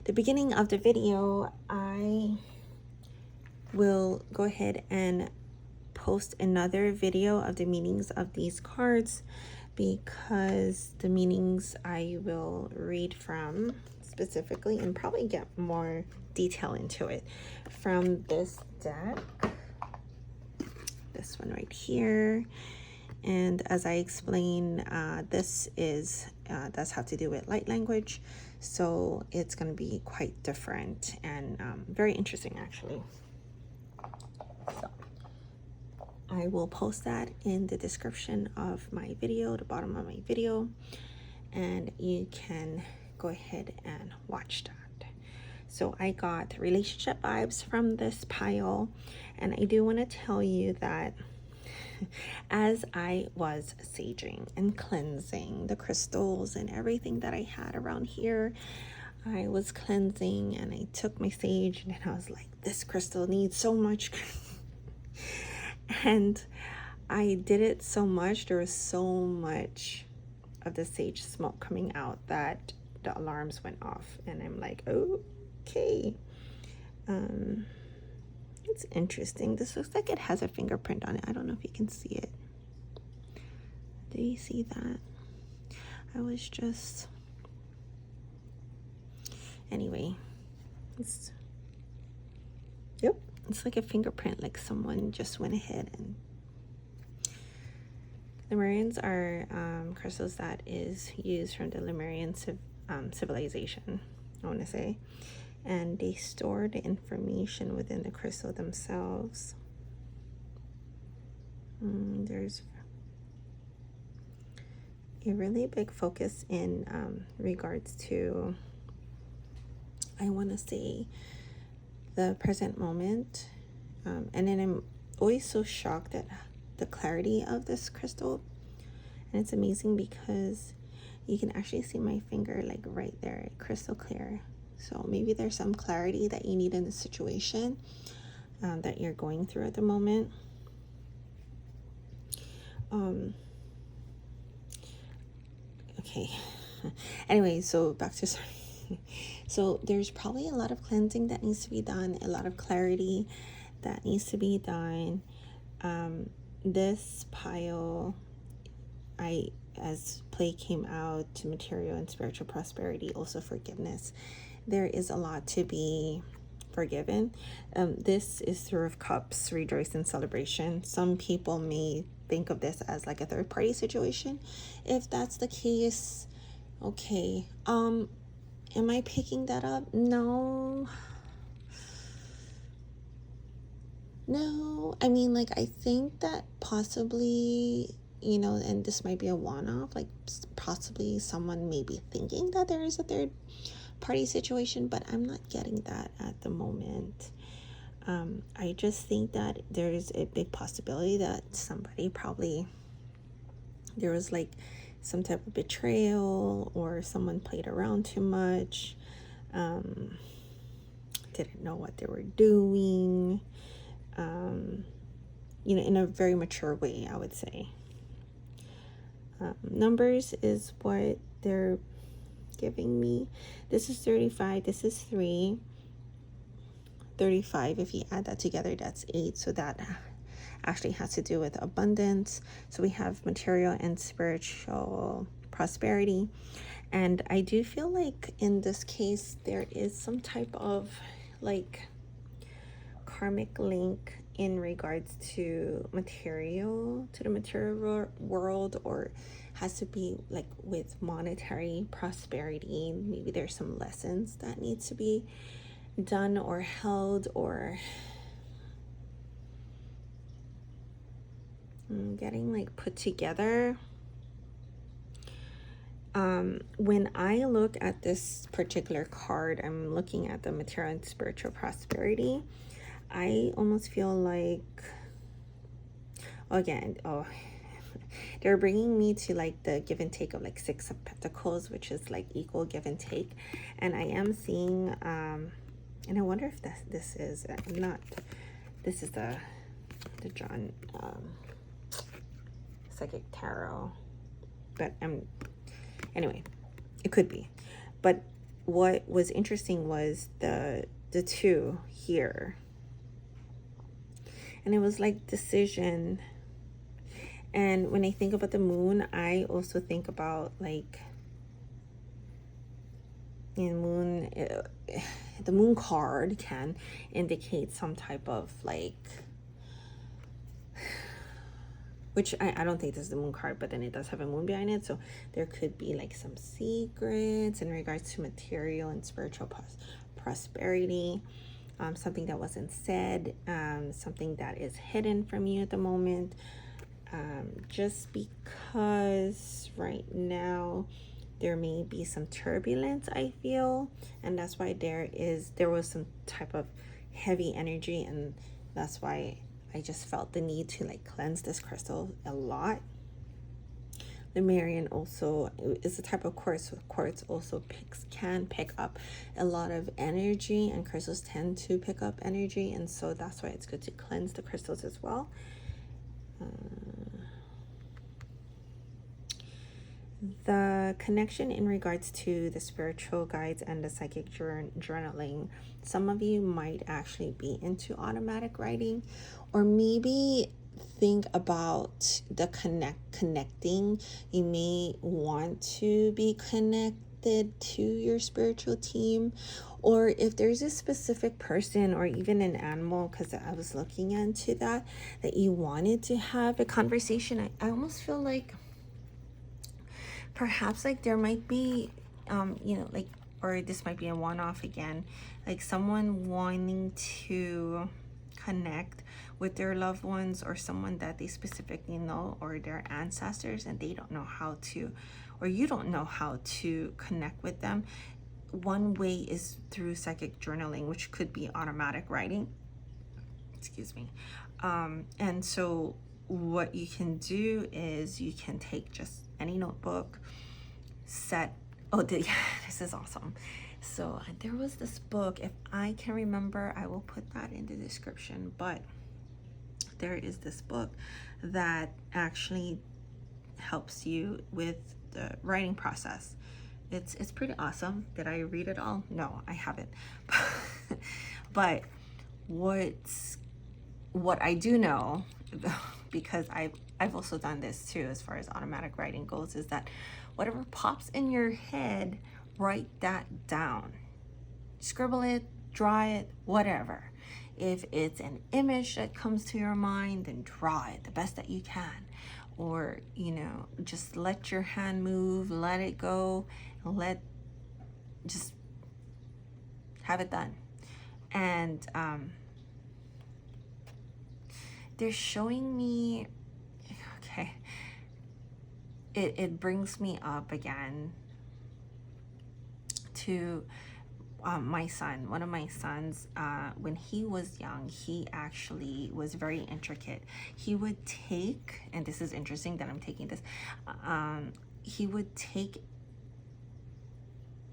the beginning of the video, I will go ahead and post another video of the meanings of these cards, because the meanings I will read from specifically and probably get more detail into it from this deck, this one right here. And as I explain, this does have to do with light language, so it's going to be quite different and very interesting actually. So I will post that in the description of my video, the bottom of my video, and you can go ahead and watch that. So I got relationship vibes from this pile, and I do want to tell you that as I was saging and cleansing the crystals and everything that I had around here, I was cleansing and I took my sage and I was like, this crystal needs so much. And I did it so much. There was so much of the sage smoke coming out that the alarms went off, and I'm like, okay. It's interesting. This looks like it has a fingerprint on it. I don't know if you can see it. Do you see that? I was just, anyway, yep, it's like a fingerprint, like someone just went ahead. And Lemurians are crystals that is used from the Lemurian civilization, I want to say, and they store the information within the crystal themselves. There's a really big focus in regards to, I want to say, the present moment, and then I'm always so shocked at the clarity of this crystal, and it's amazing because you can actually see my finger like right there, crystal clear. So maybe there's some clarity that you need in the situation that you're going through at the moment. Okay. Anyway, so back to sorry. So there's probably a lot of cleansing that needs to be done, a lot of clarity that needs to be done. This pile, as play came out to material and spiritual prosperity, also forgiveness. There is a lot to be forgiven. This is Three of Cups, rejoice and celebration. Some people may think of this as like a third party situation. If that's the case, okay. Am I picking that up? No. I mean, like, I think that possibly, you know, and this might be a one-off, like possibly someone may be thinking that there is a third party situation, but I'm not getting that at the moment. I just think that there's a big possibility that somebody probably, there was like some type of betrayal, or someone played around too much, didn't know what they were doing, you know, in a very mature way, I would say. Numbers is what they're giving me. This is 35, this is 3. 35, if you add that together, that's 8. So that actually has to do with abundance. So we have material and spiritual prosperity. And I do feel like in this case, there is some type of like karmic link in regards to material, to the material world, or has to be like with monetary prosperity. Maybe there's some lessons that needs to be done or held, or getting like put together. When I look at this particular card, I'm looking at the material and spiritual prosperity. I almost feel like, again, they're bringing me to like the give and take of like 6 of Pentacles, which is like equal give and take. And I am seeing, and I wonder if this is not, this is the John Psychic Tarot, but anyway, it could be. But what was interesting was the 2 here, and it was like decision. And when I think about the moon, I also think about like in moon, the moon card can indicate some type of like, which I don't think this is the moon card, but then it does have a moon behind it. So there could be like some secrets in regards to material and spiritual prosperity, something that wasn't said, something that is hidden from you at the moment. Just because right now there may be some turbulence, I feel, and that's why there was some type of heavy energy, and that's why I just felt the need to like cleanse this crystal a lot. Lemurian also is a type of quartz. Quartz also can pick up a lot of energy, and crystals tend to pick up energy, and so that's why it's good to cleanse the crystals as well. The connection in regards to the spiritual guides and the psychic journaling, some of you might actually be into automatic writing, or maybe think about the connecting. You may want to be connected to your spiritual team, or if there's a specific person or even an animal, because I was looking into that you wanted to have a conversation. I almost feel like perhaps like there might be like, or this might be a one-off again, like someone wanting to connect with their loved ones or someone that they specifically know, or their ancestors, and they don't know how to, or you don't know how to connect with them. One way is through psychic journaling, which could be automatic writing, excuse me. And so what you can do is you can take just any notebook, this is awesome. So there was this book, if I can remember, I will put that in the description, but there is this book that actually helps you with the writing process. It's pretty awesome. Did I read it all? No, I haven't. But what I do know, because I've also done this too as far as automatic writing goes, is that whatever pops in your head, write that down. Scribble it, draw it, whatever. If it's an image that comes to your mind, then draw it the best that you can. Or, just let your hand move, let it go, just have it done. And they're showing me, okay, it brings me up again to my son. One of my sons, when he was young, he actually was very intricate. He would take, and this is interesting that I'm taking this, he would take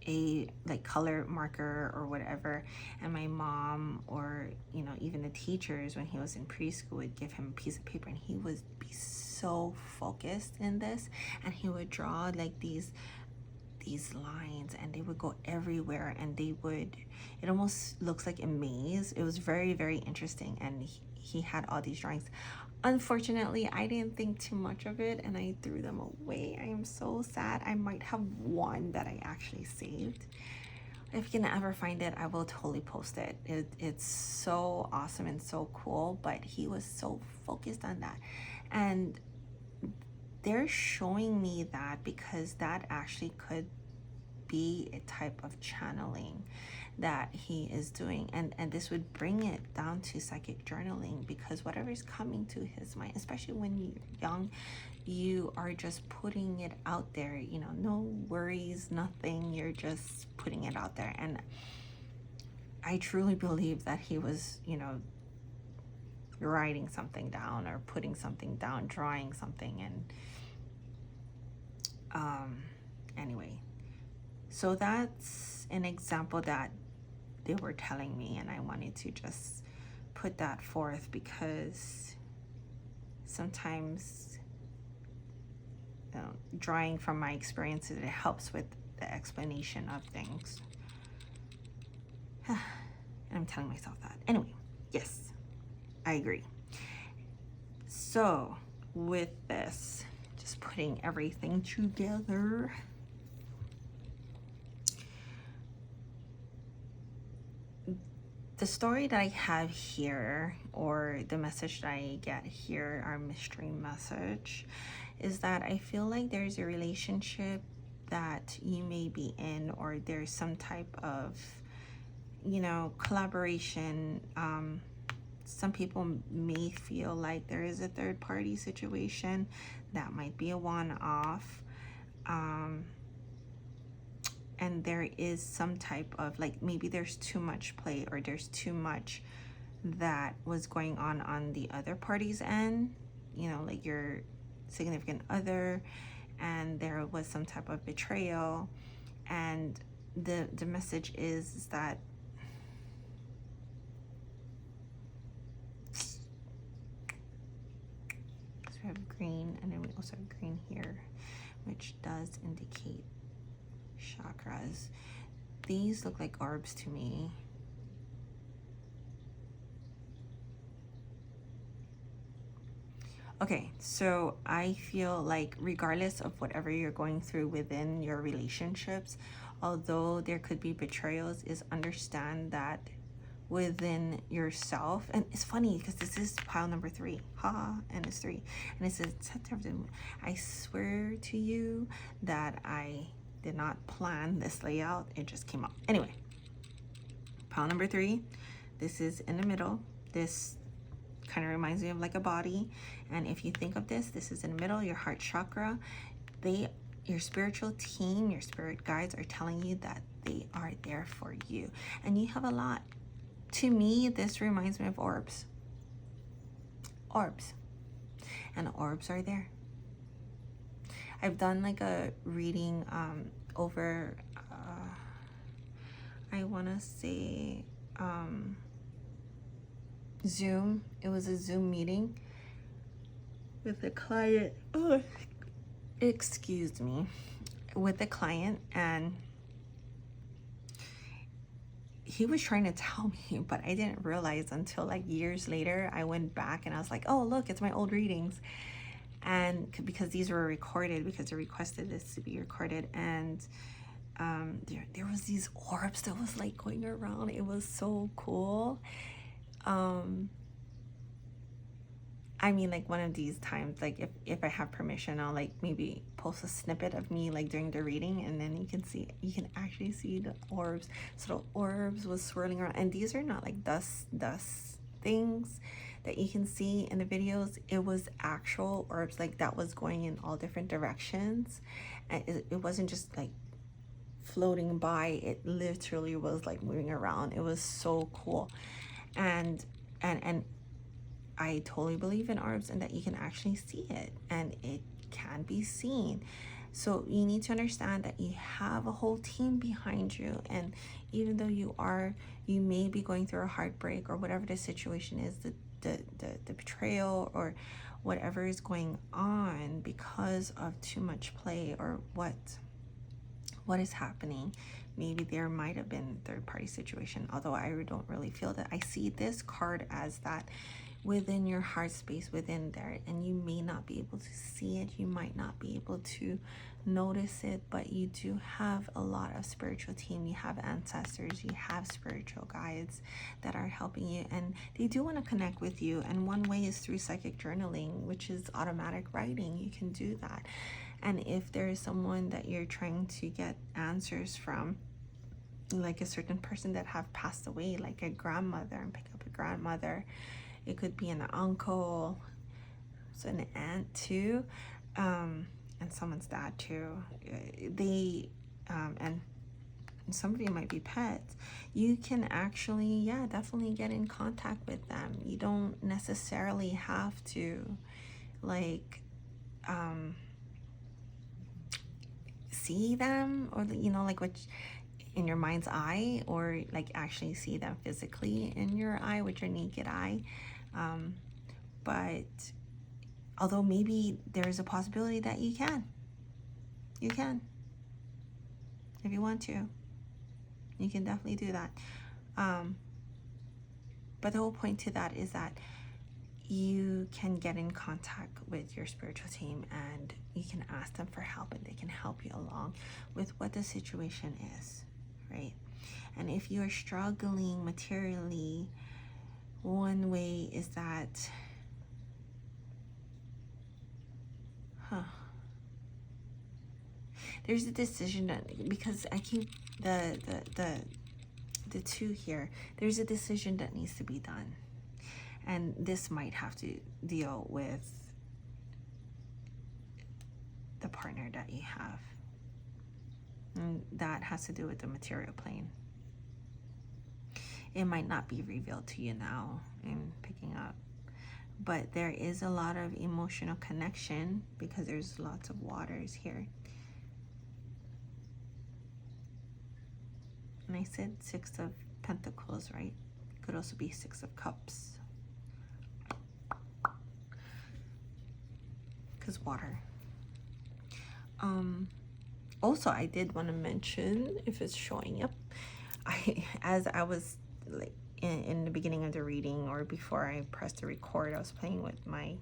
a color marker or whatever, and my mom, or even the teachers when he was in preschool, would give him a piece of paper, and he would be so focused in this, and he would draw like these lines, and they would go everywhere, and it almost looks like a maze. It was very, very interesting, and he had all these drawings. Unfortunately, I didn't think too much of it, and I threw them away. I am so sad. I might have one that I actually saved. If you can ever find it, I will totally post it. It's so awesome and so cool, but he was so focused on that. And they're showing me that because that actually could be a type of channeling that he is doing, and this would bring it down to psychic journaling, because whatever is coming to his mind, especially when you're young, you are just putting it out there, no worries, nothing, you're just putting it out there. And I truly believe that he was writing something down, or putting something down, drawing something. And anyway, so that's an example that they were telling me, and I wanted to just put that forth, because sometimes drawing from my experiences, it helps with the explanation of things. And I'm telling myself that. Anyway, yes, I agree. So with this, just putting everything together, the story that I have here, or the message that I get here, our mystery message, is that I feel like there's a relationship that you may be in, or there's some type of, collaboration. Some people may feel like there is a third party situation that might be a one-off. And there is some type of, maybe there's too much play, or there's too much that was going on the other party's end, like your significant other, and there was some type of betrayal. And the message is that we have green, and then we also have green here, which which does indicate chakras. These look like orbs to me. Okay, so I feel like regardless of whatever you're going through within your relationships, although there could be betrayals, is understand that within yourself. And it's funny because this is pile number 3, and it's 3, and it says, I swear to you that I did not plan this layout, it just came up. Anyway, pile number 3, this is in the middle. This kind of reminds me of like a body, and if you think of this is in the middle, your heart chakra. Your spiritual team, your spirit guides are telling you that they are there for you, and you have a lot. To me, this reminds me of orbs. And orbs are there. I've done like a reading over I want to say Zoom. It was a Zoom meeting with a client. Oh, excuse me. With a client, and he was trying to tell me, but I didn't realize until like years later. I went back and I was like, oh, look, it's my old readings. And because these were recorded, because they requested this to be recorded, and there was these orbs that was like going around. It was so cool. I mean, like one of these times, like if I have permission, I'll like maybe post a snippet of me like during the reading, and then you can actually see the orbs. So the orbs was swirling around, and these are not like dust things that you can see in the videos. It was actual orbs like that was going in all different directions, and it wasn't just like floating by. It literally was like moving around. It was so cool. And I totally believe in orbs, and that you can actually see it, and it can be seen. So you need to understand that you have a whole team behind you, and even though you may be going through a heartbreak or whatever the situation is, the betrayal or whatever is going on because of too much play or what is happening. Maybe there might have been third-party situation, although I don't really feel that. I see this card as that within your heart space, within there, and you may not be able to see it, you might not be able to notice it, but you do have a lot of spiritual team. You have ancestors, you have spiritual guides that are helping you, and they do want to connect with you. And one way is through psychic journaling, which is automatic writing. You can do that. And if there is someone that you're trying to get answers from, like a certain person that have passed away, like a grandmother, and pick up a grandmother, it could be an uncle, so an aunt too, and someone's dad too. And some of you might be pets. You can actually, definitely get in contact with them. You don't necessarily have to like see them, or like which in your mind's eye, or like actually see them physically in your eye with your naked eye. But although maybe there's a possibility that you can if you want to, you can definitely do that. But the whole point to that is that you can get in contact with your spiritual team, and you can ask them for help, and they can help you along with what the situation is, right? And if you're struggling materially, one way is that there's a decision that, because I keep the two here, there's a decision that needs to be done, and this might have to deal with the partner that you have, and that has to do with the material plane. It might not be revealed to you now in picking up, but there is a lot of emotional connection because there's lots of waters here. And I said 6 of Pentacles, right? Could also be 6 of Cups, because water. Also, I did want to mention, if it's showing up, as I was like in the beginning of the reading, or before I pressed the record, I was playing with my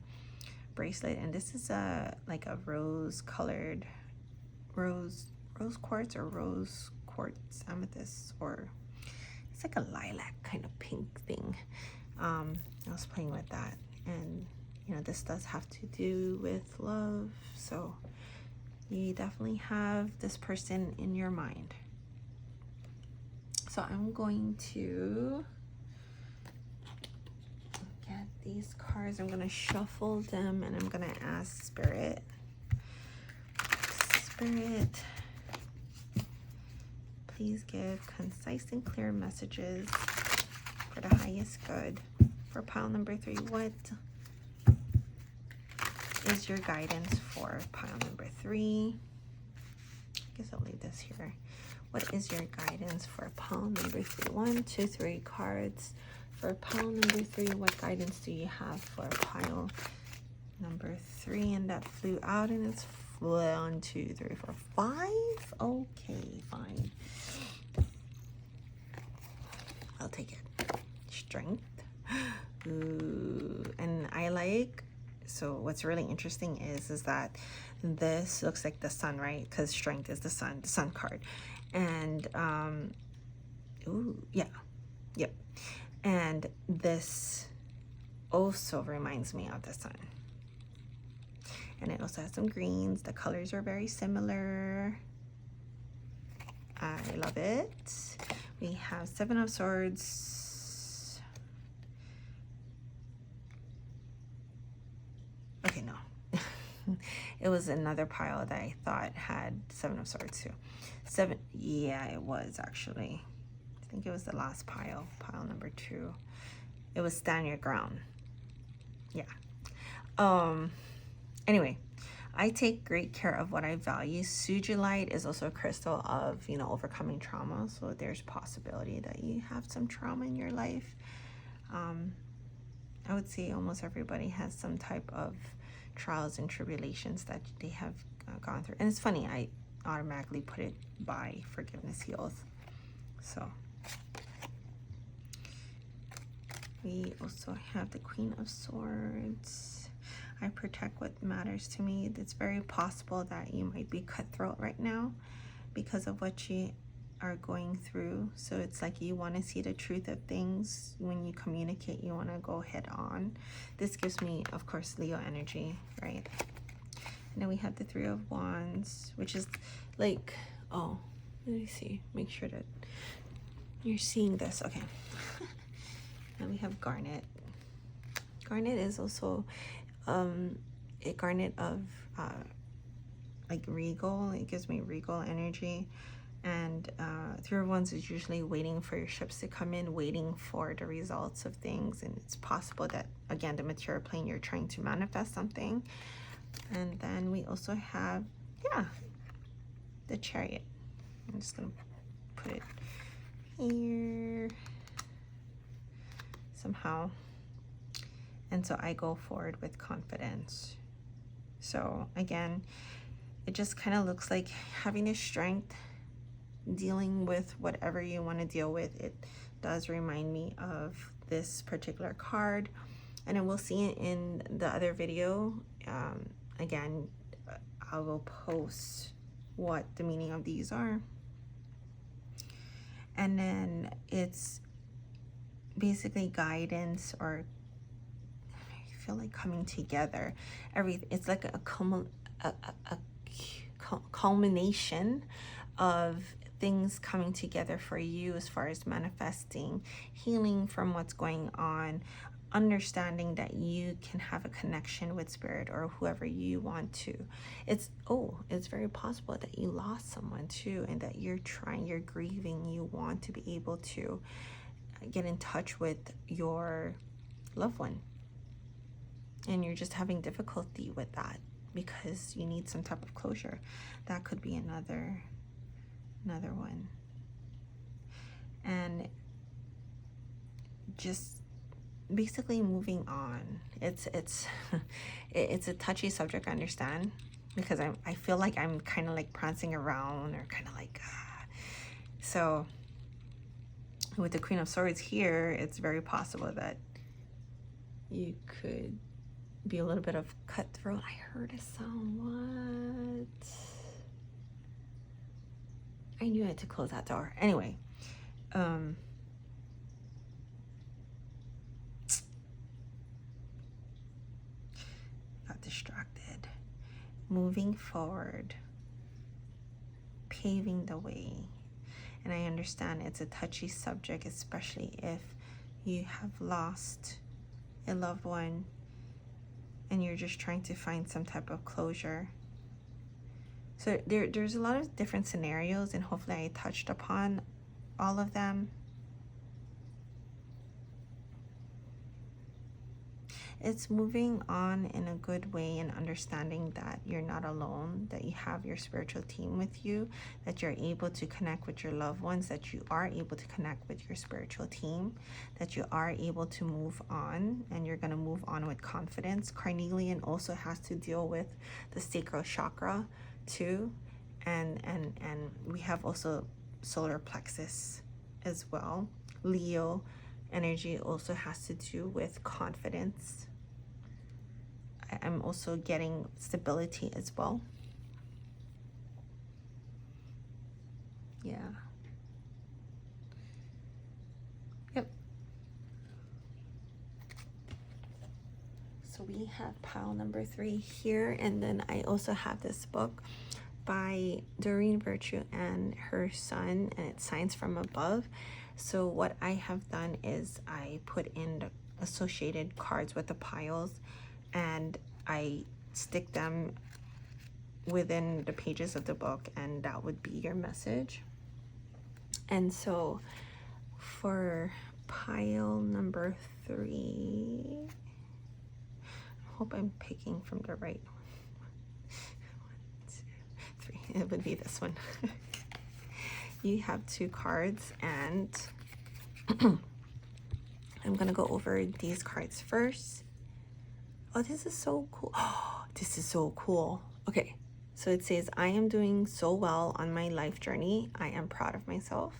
bracelet, and this is like a rose colored rose quartz, or rose quartz amethyst, or it's like a lilac kind of pink thing. I was playing with that, and you know, this does have to do with love, so you definitely have this person in your mind. So I'm going to get these cards, I'm going to shuffle them, and I'm going to ask Spirit, please give concise and clear messages for the highest good. For pile number 3, what is your guidance for pile number 3? I guess I'll leave this here. What is your guidance for pile number 3? 1, 2, 3 cards. For pile number 3, what guidance do you have for pile number 3? And that flew out, and it's 1, 2, 3, 4, 5. Okay, fine. I'll take it. Strength. Ooh, and I like. So what's really interesting is that this looks like the sun, right? Because strength is the sun card. And ooh, yeah, yep. And this also reminds me of the sun. And it also has some greens. The colors are very similar. I love it. We have 7 of Swords. Okay, no. It was another pile that I thought had 7 of Swords too. 7, yeah, it was actually. I think it was the last pile number 2. It was Stand Your Ground. Yeah. Anyway, I take great care of what I value. Sugilite is also a crystal of, you know, overcoming trauma. So there's possibility that you have some trauma in your life. I would say almost everybody has some type of trials and tribulations that they have gone through. And it's funny, I automatically put it by forgiveness heals. So we also have the Queen of Swords. I protect what matters to me. It's very possible that you might be cutthroat right now because of what you are going through. So it's like you want to see the truth of things. When you communicate, you want to go head on. This gives me, of course, Leo energy, right? And then we have the 3 of Wands, which is like, oh, let me see, make sure that you're seeing this. Okay. And we have Garnet. Garnet is also a garnet of like regal. It gives me regal energy. And 3 of Wands is usually waiting for your ships to come in, waiting for the results of things. And it's possible that, again, the material plane, you're trying to manifest something. And then we also have, yeah, the Chariot. I'm just going to put it here somehow. And so I go forward with confidence. So again, it just kind of looks like having the strength, dealing with whatever you want to deal with. It does remind me of this particular card, and then we'll see it in the other video. Again, I will post what the meaning of these are, and then it's basically guidance, or I feel like coming together. It's like a culmination of things coming together for you as far as manifesting, healing from what's going on, understanding that you can have a connection with spirit or whoever you want to. It's very possible that you lost someone too, and that you're grieving. You want to be able to get in touch with your loved one, and you're just having difficulty with that because you need some type of closure. That could be another one. And just basically moving on. It's it's a touchy subject, I understand, because I feel like I'm kind of like prancing around, or kind of like, so with the Queen of Swords here, it's very possible that you could be a little bit of cutthroat. I heard a sound. What? I knew I had to close that door. Anyway, got distracted. Moving forward, paving the way. And I understand it's a touchy subject, especially if you have lost a loved one and you're just trying to find some type of closure. So there's a lot of different scenarios, and hopefully I touched upon all of them. It's moving on in a good way and understanding that you're not alone, that you have your spiritual team with you, that you're able to connect with your loved ones, that you are able to connect with your spiritual team, that you are able to move on, and you're going to move on with confidence. Carnelian also has to deal with the sacral chakra too, and we have also solar plexus as well. Leo energy also has to do with confidence. I'm also getting stability as well. Yeah. Yep. So we have pile number 3 here, and then I also have this book by Doreen Virtue and her son, and it's Signs from Above. So what I have done is I put in the associated cards with the piles, and I stick them within the pages of the book, and that would be your message. And so for pile number 3, I hope I'm picking from the right one. 1, 2, 3. It would be this one. You have 2 cards, and I'm gonna go over these cards first. Oh, this is so cool. Oh, this is so cool. Okay, so it says, I am doing so well on my life journey. I am proud of myself.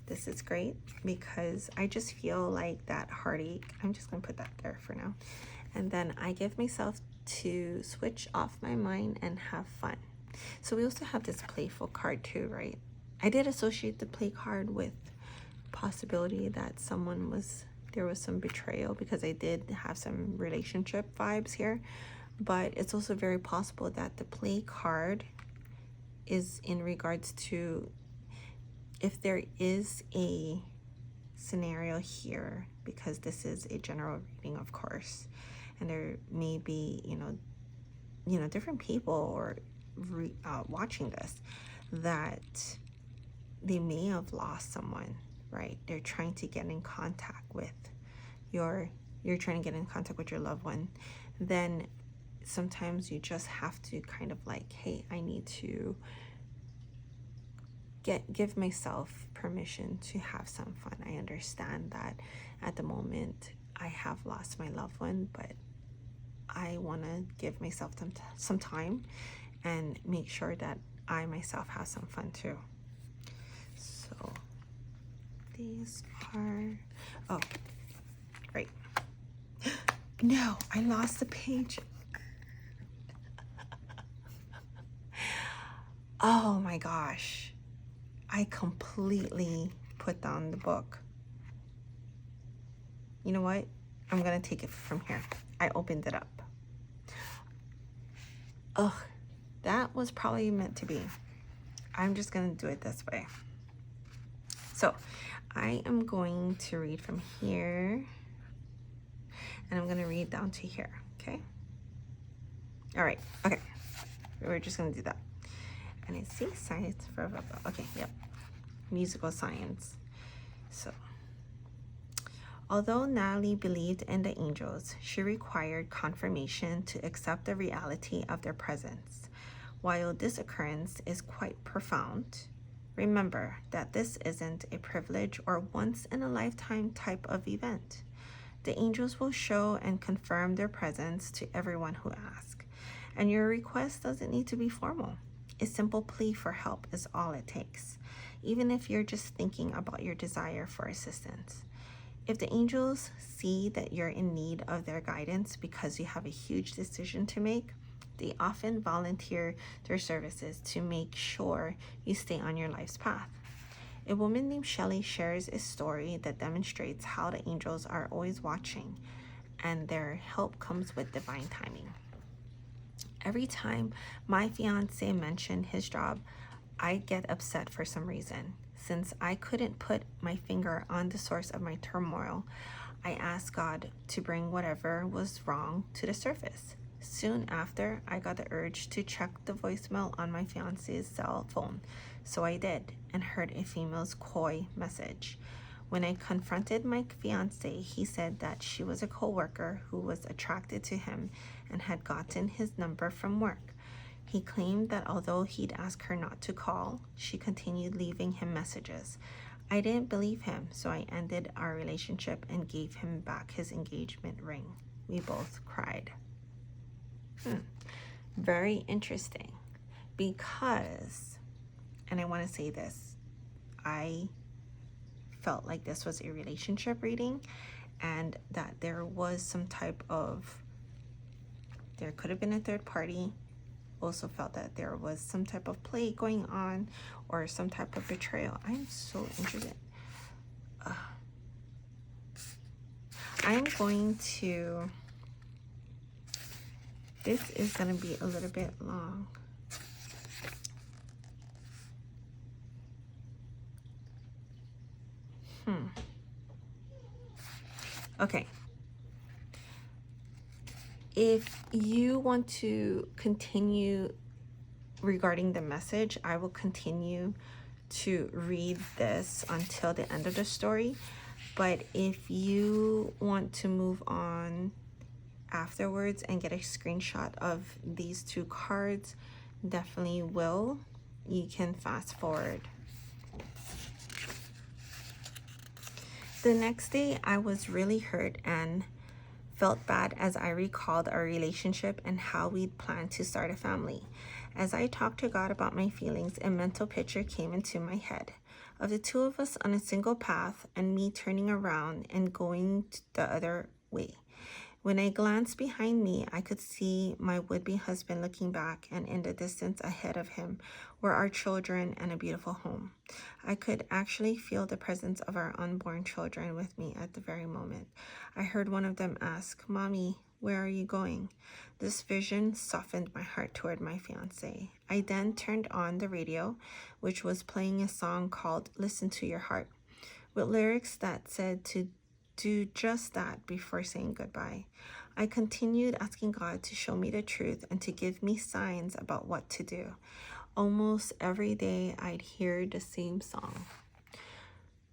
This is great because I just feel like that heartache. I'm just gonna put that there for now. And then I give myself to switch off my mind and have fun. So we also have this playful card too, right? I did associate the play card with possibility that there was some betrayal, because I did have some relationship vibes here, but it's also very possible that the play card is in regards to if there is a scenario here, because this is a general reading, of course, and there may be, different people or watching this, that they may have lost someone, right? They're trying to get in contact with you're trying to get in contact with your loved one. Then sometimes you just have to kind of like, hey, I need to give myself permission to have some fun. I understand that at the moment I have lost my loved one, but I want to give myself some time and make sure that I myself have some fun too. So these are, oh, right. No, I lost the page. Oh my gosh. I completely put down the book. You know what? I'm gonna take it from here. I opened it up. Ugh, that was probably meant to be. I'm just gonna do it this way. So I am going to read from here, and I'm gonna read down to here, okay? All right, okay. We're just gonna do that. And it says science for, okay, yep. Musical science. So, although Natalie believed in the angels, she required confirmation to accept the reality of their presence. While this occurrence is quite profound, remember that this isn't a privilege or once-in-a-lifetime type of event. The angels will show and confirm their presence to everyone who asks. And your request doesn't need to be formal. A simple plea for help is all it takes, even if you're just thinking about your desire for assistance. If the angels see that you're in need of their guidance because you have a huge decision to make, they often volunteer their services to make sure you stay on your life's path. A woman named Shelley shares a story that demonstrates how the angels are always watching and their help comes with divine timing. Every time my fiance mentioned his job, I get upset for some reason. Since I couldn't put my finger on the source of my turmoil, I asked God to bring whatever was wrong to the surface. Soon after, I got the urge to check the voicemail on my fiance's cell phone, so I did and heard a female's coy message. When I confronted my fiance, he said that she was a co-worker who was attracted to him and had gotten his number from work. He claimed that although he'd asked her not to call, she continued leaving him messages. I didn't believe him, so I ended our relationship and gave him back his engagement ring. We both cried. Very interesting, because, and I want to say this, I felt like this was a relationship reading and that there was some type of, there could have been a third party. Also felt that there was some type of play going on or some type of betrayal. I'm so interested. I'm going to, this is going to be a little bit long. Okay. If you want to continue regarding the message, I will continue to read this until the end of the story. But if you want to move on afterwards and get a screenshot of these two cards, definitely will. You can fast forward. The next day, I was really hurt and felt bad as I recalled our relationship and how we'd planned to start a family. As I talked to God about my feelings, a mental picture came into my head of the two of us on a single path and me turning around and going the other way. When I glanced behind me, I could see my would-be husband looking back, and in the distance ahead of him were our children and a beautiful home. I could actually feel the presence of our unborn children with me at the very moment. I heard one of them ask, "Mommy, where are you going?" This vision softened my heart toward my fiance. I then turned on the radio, which was playing a song called "Listen to Your Heart," with lyrics that said to do just that before saying goodbye. I continued asking God to show me the truth and to give me signs about what to do. Almost every day, I'd hear the same song.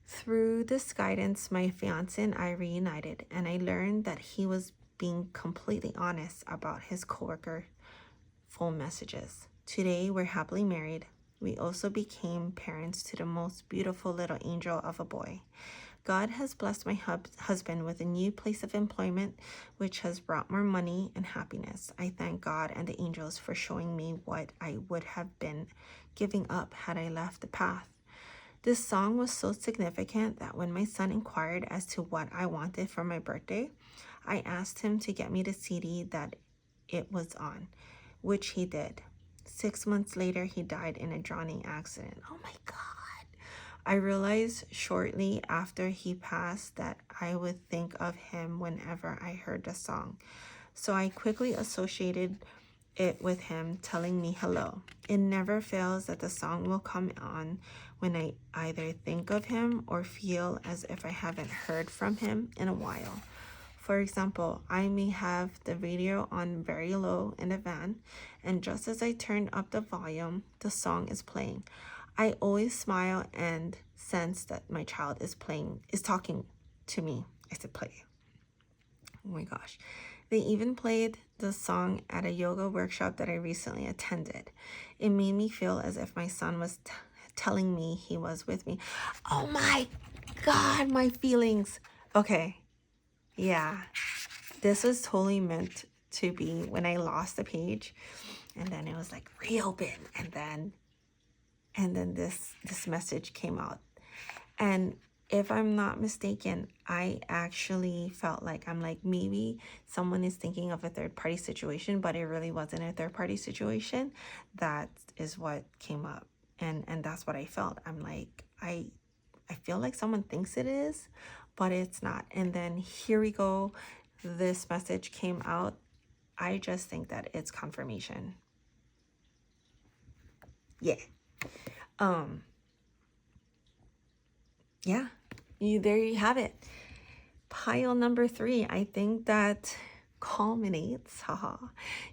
Through this guidance, my fiance and I reunited, and I learned that he was being completely honest about his coworker phone messages. Today, we're happily married. We also became parents to the most beautiful little angel of a boy. God has blessed my husband with a new place of employment, which has brought more money and happiness. I thank God and the angels for showing me what I would have been giving up had I left the path. This song was so significant that when my son inquired as to what I wanted for my birthday, I asked him to get me the CD that it was on, which he did. 6 months later, he died in a drowning accident. Oh my God. I realized shortly after he passed that I would think of him whenever I heard the song. So I quickly associated it with him telling me hello. It never fails that the song will come on when I either think of him or feel as if I haven't heard from him in a while. For example, I may have the radio on very low in the van, and just as I turn up the volume, the song is playing. I always smile and sense that my child is talking to me. I said play. Oh my gosh. They even played the song at a yoga workshop that I recently attended. It made me feel as if my son was telling me he was with me. Oh my God, my feelings. Okay. Yeah. This was totally meant to be when I lost the page, and then it was like reopen, and then this message came out. And if I'm not mistaken, I actually felt like, I'm like, maybe someone is thinking of a third party situation, but it really wasn't a third party situation. That is what came up. And that's what I felt. I'm like, I feel like someone thinks it is, but it's not. And then here we go. This message came out. I just think that it's confirmation. Yeah. Yeah. There you have it. Pile number 3. I think that culminates,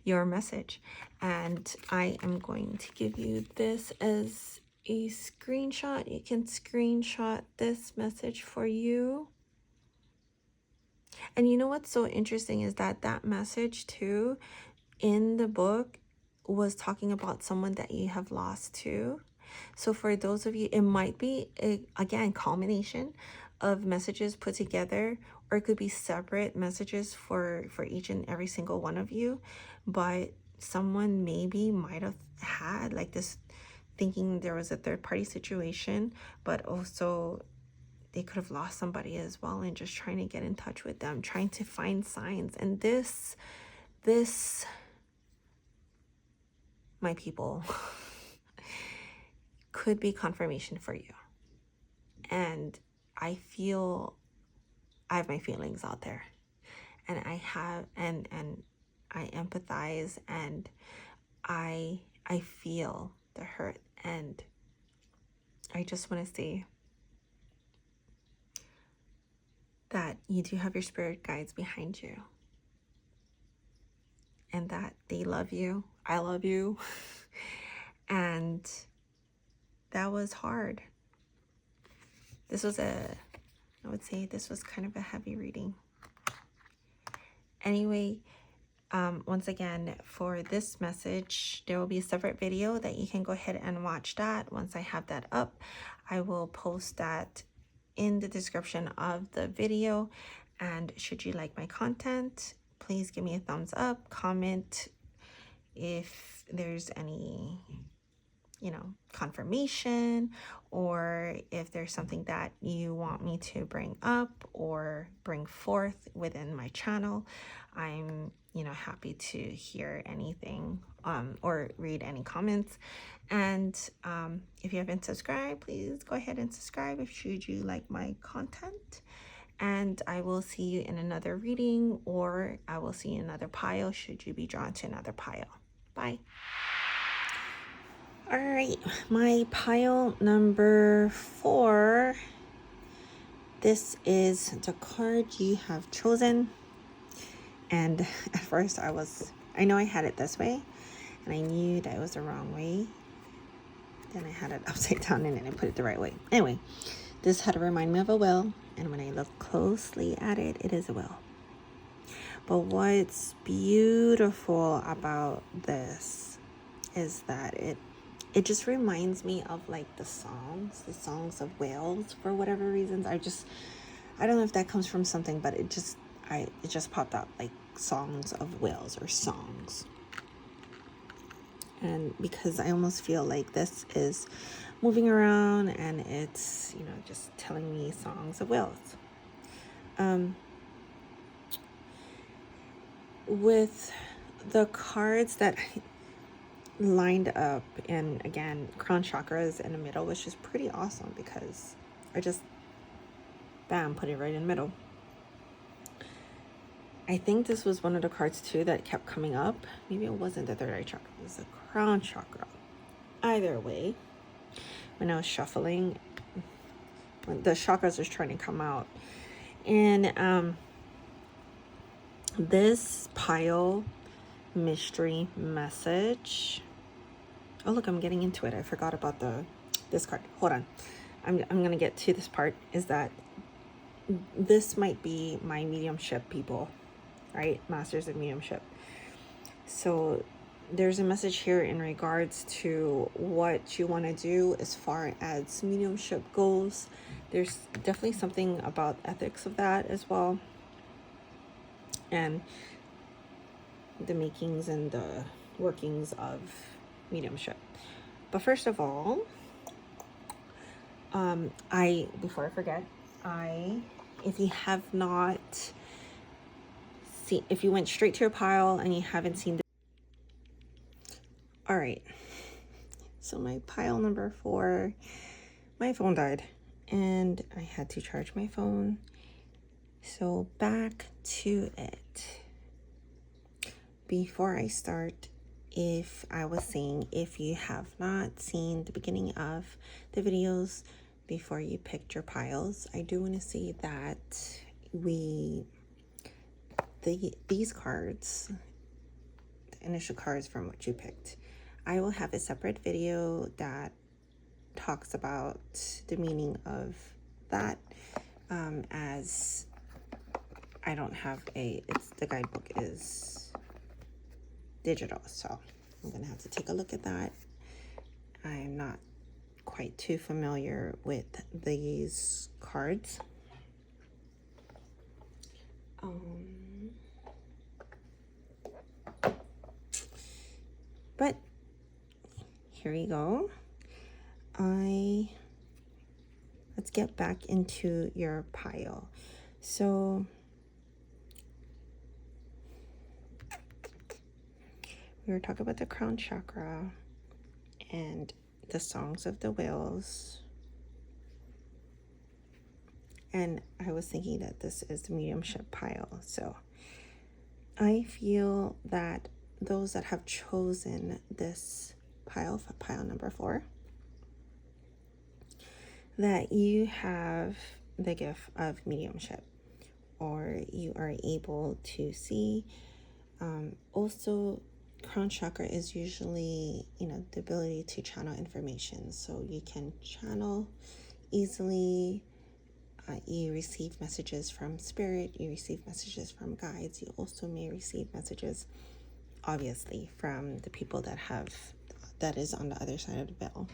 your message. And I am going to give you this as a screenshot. You can screenshot this message for you. And you know what's so interesting is that that message too in the book was talking about someone that you have lost too. So for those of you, it might be again culmination of messages put together, or it could be separate messages for each and every single one of you. But someone maybe might have had like this, thinking there was a third party situation, but also they could have lost somebody as well, and just trying to get in touch with them, trying to find signs. And this my people, could be confirmation for you. And I feel I have my feelings out there, and I have and I empathize, and I feel the hurt, and I just want to say that you do have your spirit guides behind you, and that they love you. I love you. And that was hard. This was I would say this was kind of a heavy reading. Anyway, once again, for this message, there will be a separate video that you can go ahead and watch that. Once I have that up, I will post that in the description of the video. And should you like my content, please give me a thumbs up, comment if there's any confirmation, or if there's something that you want me to bring up or bring forth within my channel. I'm happy to hear anything or read any comments. And if you haven't subscribed, please go ahead and subscribe if you like my content. And I will see you in another reading, or I will see you in another pile should you be drawn to another pile. Bye. All right, my pile number 4. This is the card you have chosen. And at first I know I had it this way, and I knew that it was the wrong way. Then I had it upside down, and then I put it the right way. Anyway, this had to remind me of a whale, and when I look closely at it, it is a whale. But what's beautiful about this is that it just reminds me of like the songs of whales for whatever reasons. I don't know if that comes from something, but it just popped up, like songs of whales or songs. And because I almost feel like this is moving around, and it's just telling me songs of whales. With the cards that lined up, and again, crown chakras in the middle, which is pretty awesome because I just bam, put it right in the middle. I think this was one of the cards too that kept coming up. Maybe it wasn't the third eye chakra, it was the crown chakra. Either way, when I was shuffling, when the chakras was trying to come out. And this pile mystery message. Oh, look, I'm getting into it. I forgot about this card. Hold on. I'm going to get to this part. Is that this might be my mediumship people, right? Masters of mediumship. So there's a message here in regards to what you want to do as far as mediumship goes. There's definitely something about ethics of that as well. And the makings and the workings of mediumship. But first of all, before I forget, if you have not seen, if you went straight to your pile and you haven't seen all right, so my pile number 4, my phone died and I had to charge my phone. So back to it. Before I start, if I was saying, if you have not seen the beginning of the videos before you picked your piles, I do want to say that these cards, the initial cards from what you picked, I will have a separate video that talks about the meaning of that, as I don't have the guidebook is digital, so I'm gonna have to take a look at that. I'm not quite too familiar with these cards. But here we go. Let's get back into your pile. So we were talking about the crown chakra and the songs of the whales. And I was thinking that this is the mediumship pile. So I feel that those that have chosen this pile, pile number 4, that you have the gift of mediumship, or you are able to see. Also, crown chakra is usually, the ability to channel information. So you can channel easily. You receive messages from spirit. You receive messages from guides. You also may receive messages, obviously, from the people that is on the other side of the veil.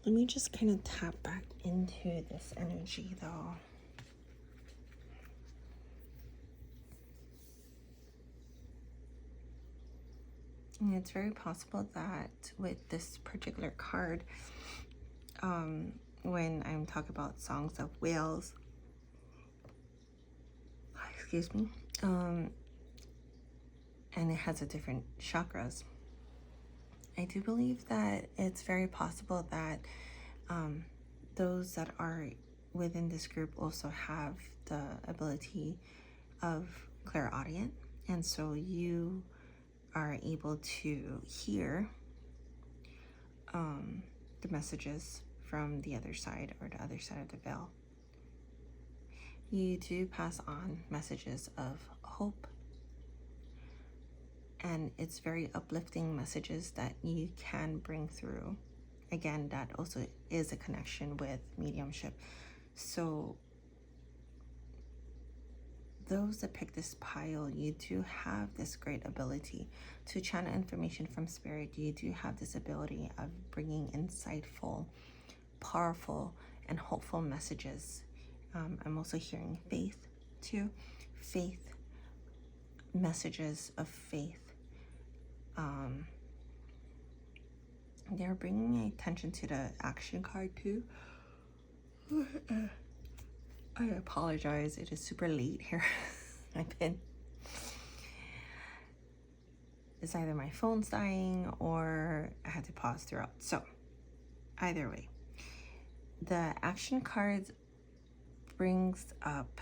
Let me just kind of tap back into this energy, though. And it's very possible that with this particular card, when I'm talking about songs of whales, excuse me, and it has a different chakras, I do believe that it's very possible that those that are within this group also have the ability of clairaudient, and so you are able to hear the messages from the other side, or the other side of the veil. You do pass on messages of hope, and it's very uplifting messages that you can bring through. Again, that also is a connection with mediumship. So those that pick this pile, you do have this great ability to channel information from spirit. You do have this ability of bringing insightful, powerful, and hopeful messages. I'm also hearing faith too. Faith, messages of faith. They're bringing my attention to the action card too. I apologize, it is super late here. It's either my phone's dying or I had to pause throughout. So either way, the action cards brings up,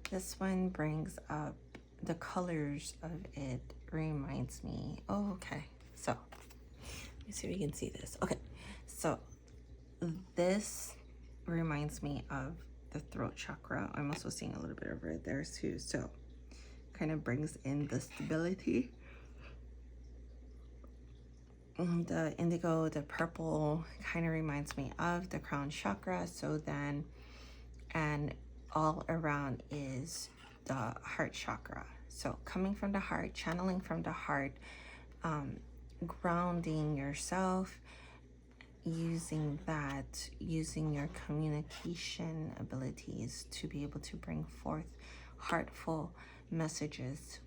this one brings up the colors of it. Reminds me, okay, so let me see if you can see this. Okay, so this reminds me of the throat chakra. I'm also seeing a little bit of it there too, so kind of brings in the stability. The indigo, the purple kind of reminds me of the crown chakra. So then, and all around is the heart chakra. So coming from the heart, channeling from the heart, grounding yourself, using your communication abilities to be able to bring forth heartful messages.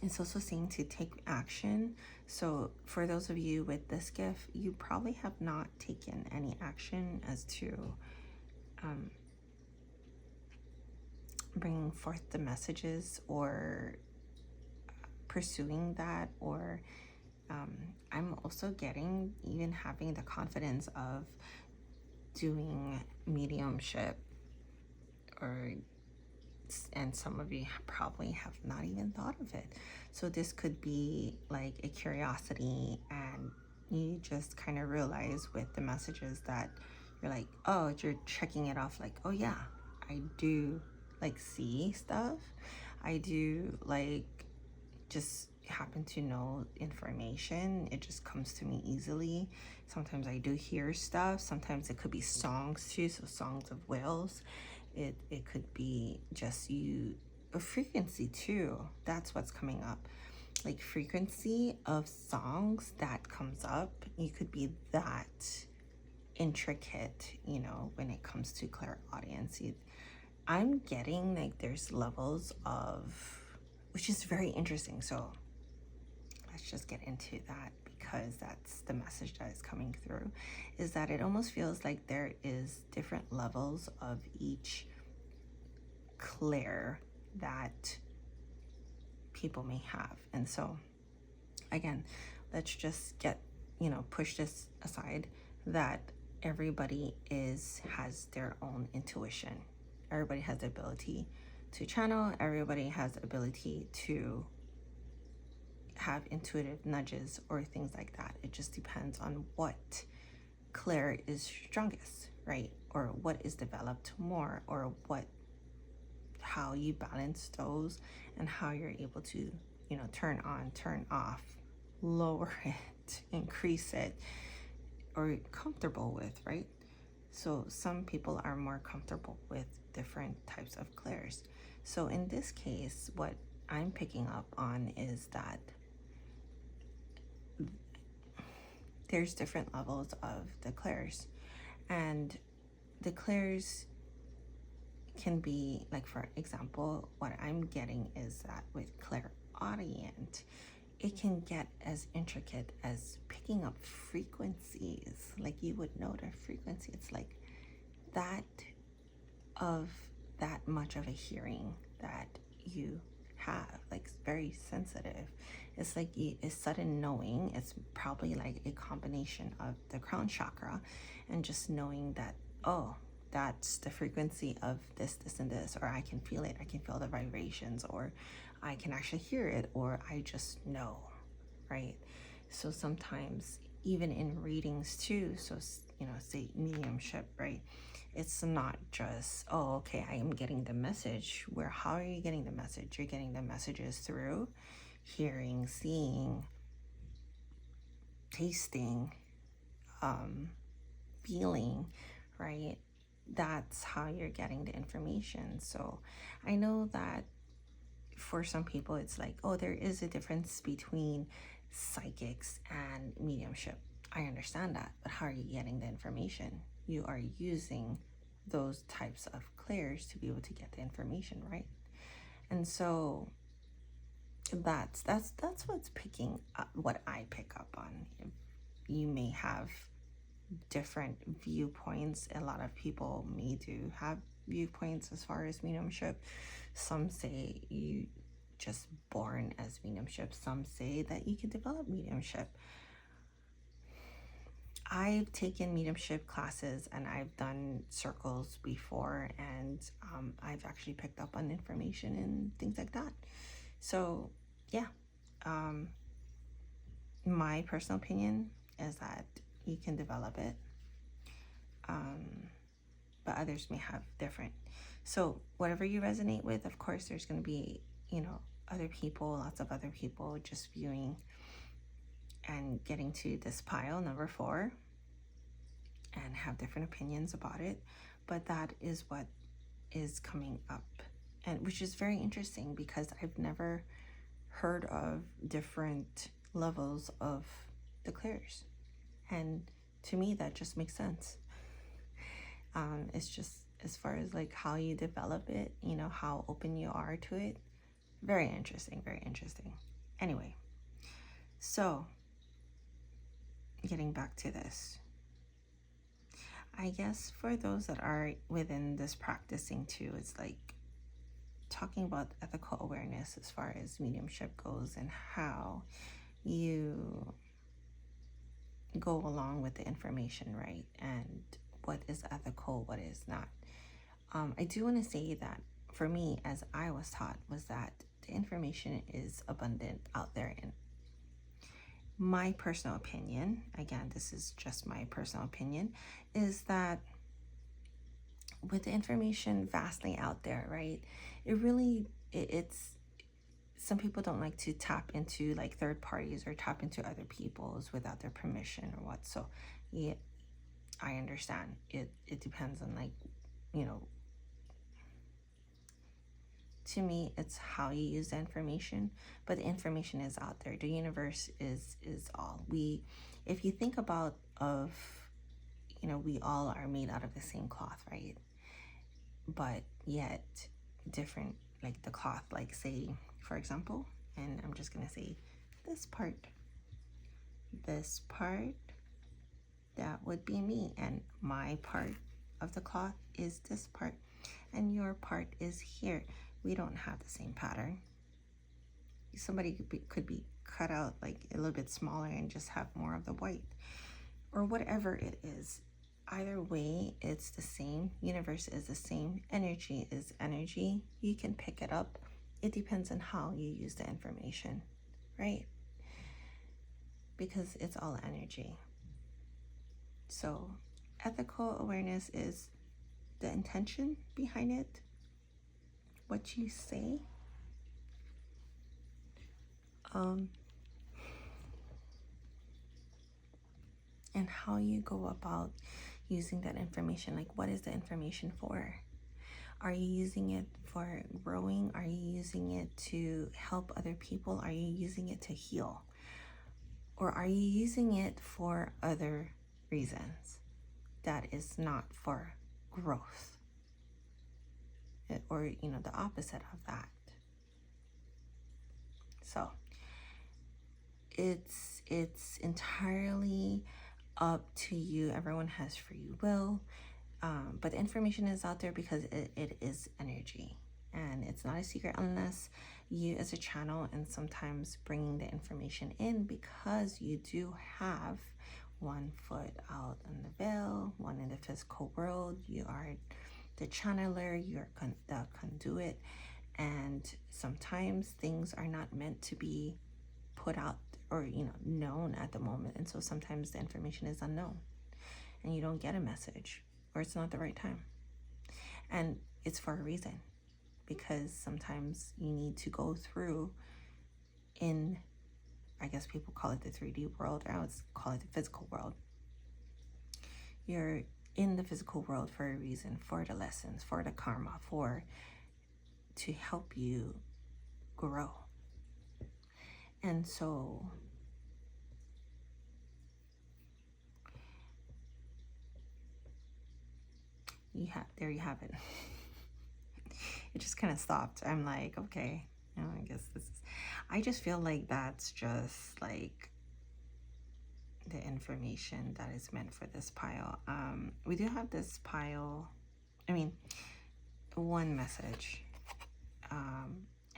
It's also saying to take action. So for those of you with this gift, you probably have not taken any action as to bringing forth the messages or pursuing that, or I'm also getting even having the confidence of doing mediumship, and some of you probably have not even thought of it. So this could be like a curiosity, and you just kind of realize with the messages that you're like, oh, you're checking it off, like, oh yeah, I do like see stuff. I do like just happen to know information. It just comes to me easily. Sometimes I do hear stuff. Sometimes it could be songs too, so songs of whales. It could be just a frequency too. That's what's coming up. Like frequency of songs that comes up. You could be that intricate, when it comes to clairaudience. I'm getting like there's levels of, which is very interesting. So let's just get into that, because that's the message that is coming through, is that it almost feels like there is different levels of each clair that people may have. And so again, let's just push this aside, that everybody has their own intuition. Everybody has the ability to channel. Everybody has the ability to have intuitive nudges or things like that. It just depends on what clair is strongest, right? Or what is developed more, or how you balance those, and how you're able to, turn on, turn off, lower it, increase it, or comfortable with, right? So some people are more comfortable with different types of clairs. So in this case, what I'm picking up on is that there's different levels of the clairs, and the clairs can be like, for example, what I'm getting is that with clairaudient, it can get as intricate as picking up frequencies. Like you would note a frequency. It's like that much of a hearing that you have, like very sensitive. It's like a sudden knowing. It's probably like a combination of the crown chakra and just knowing that, oh, that's the frequency of this, and this, or I can feel it. I can feel the vibrations, or I can actually hear it, or I just know, right? So sometimes even in readings too, so, say mediumship, right? It's not just, oh, okay, I am getting the message. How are you getting the message? You're getting the messages through hearing, seeing, tasting, feeling, right? That's how you're getting the information. So I know that for some people it's like, oh, there is a difference between psychics and mediumship. I understand that, but how are you getting the information? You are using those types of clairs to be able to get the information, right? And so that's what's picking up, what I pick up on. You may have different viewpoints. A lot of people may do have viewpoints as far as mediumship. Some say you just born as mediumship. Some say that you can develop mediumship. I've taken mediumship classes and I've done circles before, and I've actually picked up on information and things like that. So yeah, my personal opinion is that you can develop it, but others may have different. So whatever you resonate with, of course, there's going to be, other people, lots of other people just viewing and getting to this pile, number 4, and have different opinions about it. But that is what is coming up, and which is very interesting, because I've never heard of different levels of the clairs. And to me, that just makes sense. It's just as far as like how you develop it, you know, how open you are to it. Very interesting, very interesting. Anyway, so getting back to this, I guess for those that are within this practicing too, it's like talking about ethical awareness as far as mediumship goes and how you go along with the information, right? And what is ethical, what is not. I do want to say that for me, as I was taught, was that the information is abundant out there. In my personal opinion, again, this is just my personal opinion, is that with the information vastly out there, right? It's some people don't like to tap into like third parties or tap into other people's without their permission or what. So yeah, I understand. It depends on, like, you know, to me, it's how you use the information, but the information is out there. The universe is all. If you think about you know, we all are made out of the same cloth, right? But yet different, like the cloth, like say, for example, and I'm just gonna say this part, that would be me, and my part of the cloth is this part, and your part is here. We don't have the same pattern. Somebody could be cut out like a little bit smaller and just have more of the white, or whatever it is. Either way, it's the same. Universe is the same. Energy is energy. You can pick it up. It depends on how you use the information, right? Because it's all energy. So ethical awareness is the intention behind it, what you say, and how you go about using that information. Like, what is the information for? Are you using it for growing? Are you using it to help other people? Are you using it to heal? Or are you using it for other reasons that is not for growth? Or, you know, the opposite of that. So it's entirely up to you. Everyone has free will, but the information is out there because it is energy, and it's not a secret unless you as a channel and sometimes bringing the information in, because you do have one foot out in the veil, one in the physical world. You are the channeler, you're the conduit, and sometimes things are not meant to be put out or, you know, known at the moment, and so sometimes the information is unknown and you don't get a message, or it's not the right time, and it's for a reason, because sometimes you need to go through in, I guess people call it the 3D world, or I would call it the physical world. You're in the physical world for a reason, for the lessons, for the karma, to help you grow. And so there you have it. It just kind of stopped. I'm like, okay, you know, I guess I just feel like that's just like the information that is meant for this pile. We do have this pile, one message,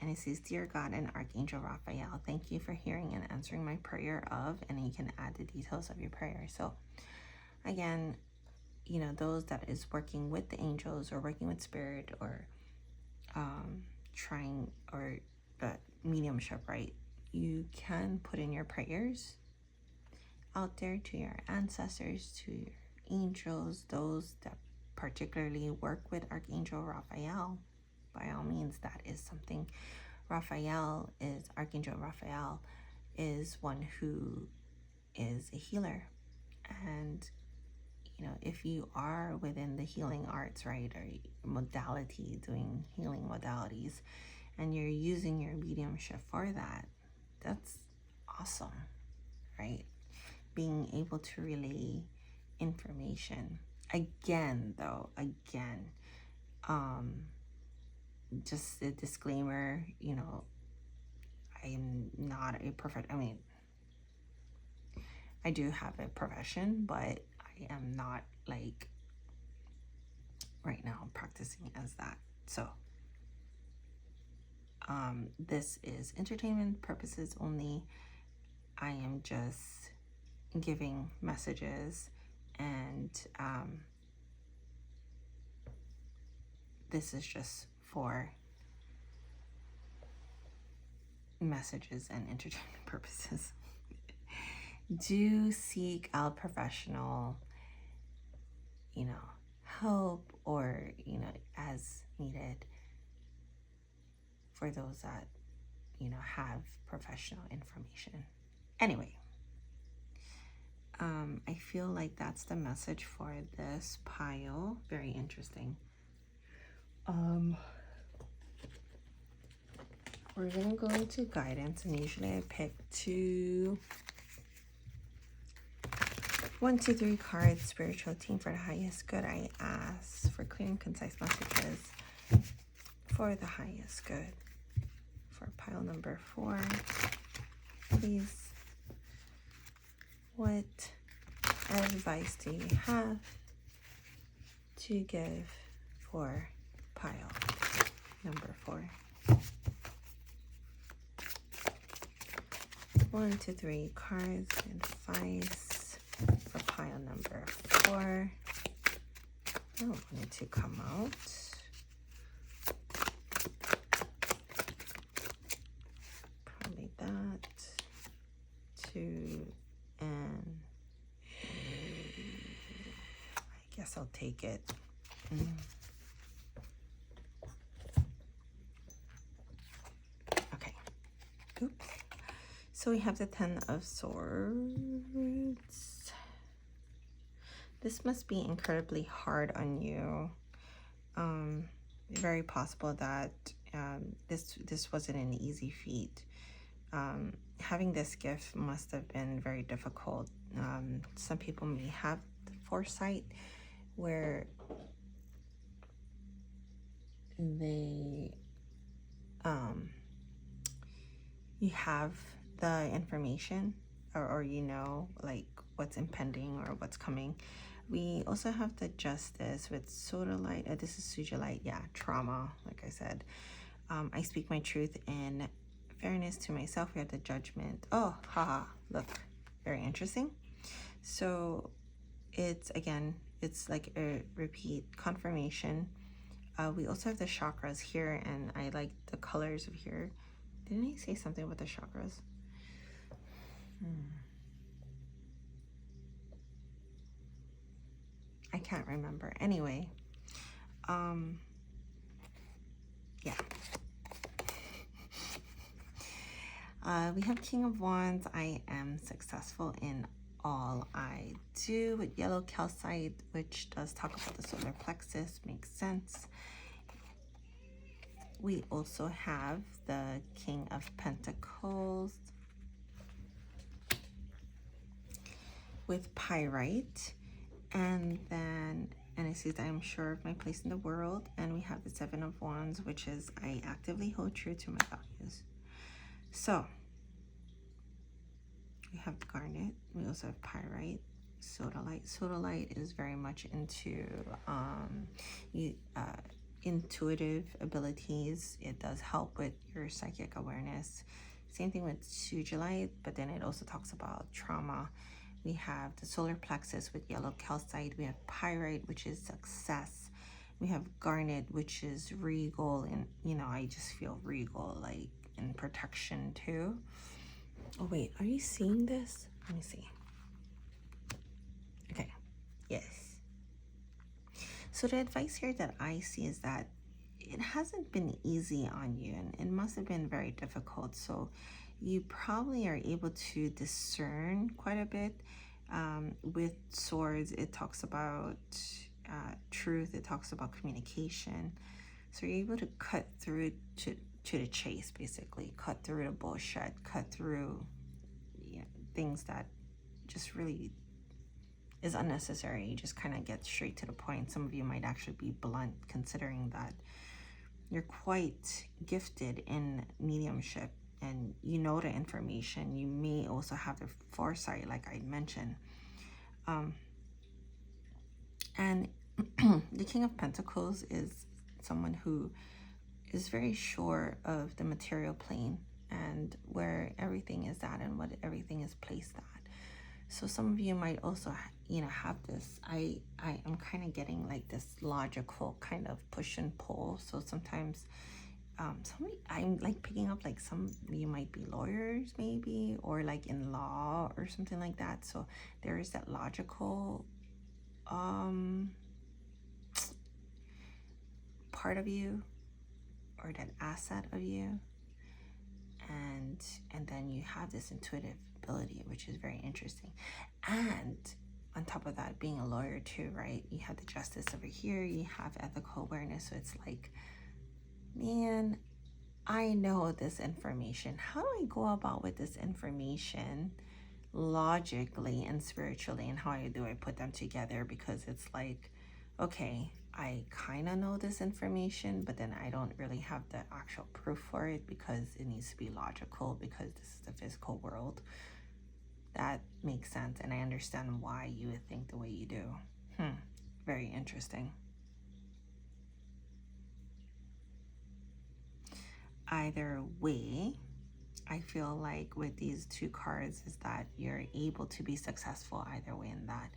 and it says, "Dear God and Archangel Raphael, thank you for hearing and answering my prayer of," and you can add the details of your prayer. So again, you know, those that is working with the angels or working with spirit, or trying, or the mediumship, right? You can put in your prayers out there to your ancestors, to your angels, those that particularly work with Archangel Raphael. By all means, that is something. Archangel Raphael is one who is a healer. And, you know, if you are within the healing arts, right, or modality, doing healing modalities, and you're using your mediumship for that, that's awesome, right? Being able to relay information. Again, though, just a disclaimer, you know, I am not a perfect, I mean, I do have a profession, but I am not like right now practicing as that. So this is entertainment purposes only. I am just giving messages, and this is just for messages and entertainment purposes. Do seek out professional, you know, help, or, you know, as needed for those that, you know, have professional information. Anyway, I feel like that's the message for this pile. Very interesting. We're gonna go into guidance, and usually I pick 1, 2, 3 cards. Spiritual team for the highest good. I ask for clear and concise messages for the highest good. For pile number 4, please, what advice do you have to give for pile number 4? 1, 2, 3 cards, advice for pile number 4. I don't want it to come out. Probably that. 2, and I guess I'll take it. Okay. Oops. So we have the 10 of Swords. This must be incredibly hard on you. Very possible that this wasn't an easy feat. Having this gift must have been very difficult. Some people may have the foresight where they you have the information, or you know, like what's impending or what's coming. We also have the Justice with Sodalite. This is Sujilite. Yeah, trauma, like I said. I speak my truth in fairness to myself. We have the Judgment. Oh, haha, look, very interesting. So it's, again, it's like a repeat confirmation. We also have the chakras here, and I like the colors of here. Didn't I say something about the chakras? I can't remember. Anyway, yeah. We have King of Wands. I am successful in all I do, with yellow calcite, which does talk about the solar plexus. Makes sense. We also have the King of Pentacles with pyrite, and then, and it says, I am sure of my place in the world. And we have the 7 of Wands, which is, I actively hold true to my values. So we have garnet. We also have pyrite, sodalite. Sodalite is very much into intuitive abilities. It does help with your psychic awareness. Same thing with sugilite, but then it also talks about trauma. We have the solar plexus with yellow calcite. We have pyrite, which is success. We have garnet, which is regal, and you know, I just feel regal, like in protection too. Oh wait, are you seeing this? Let me see. Okay, yes. So the advice here that I see is that it hasn't been easy on you, and it must have been very difficult. So you probably are able to discern quite a bit. With swords, it talks about truth. It talks about communication. So you're able to cut through to the chase, basically. Cut through the bullshit. Cut through things that just really is unnecessary. You just kind of get straight to the point. Some of you might actually be blunt, considering that you're quite gifted in mediumship and you know the information. You may also have the foresight, like I mentioned. And the King of Pentacles is someone who is very sure of the material plane and where everything is at and what everything is placed at. So some of you might also, you know, have this, I am kind of getting like this logical kind of push and pull. So sometimes I'm like picking up like some of you might be lawyers maybe, or like in law or something like that. So there is that logical part of you, or that asset of you, and then you have this intuitive ability, which is very interesting. And on top of that, being a lawyer too, right? You have the justice over here, you have ethical awareness. So it's like, man, I know this information. How do I go about with this information logically and spiritually, and how do I put them together? Because it's like, okay, I kind of know this information, but then I don't really have the actual proof for it because it needs to be logical, because this is the physical world. That makes sense, and I understand why you would think the way you do. Very interesting. Either way, I feel like with these two cards is that you're able to be successful either way in that.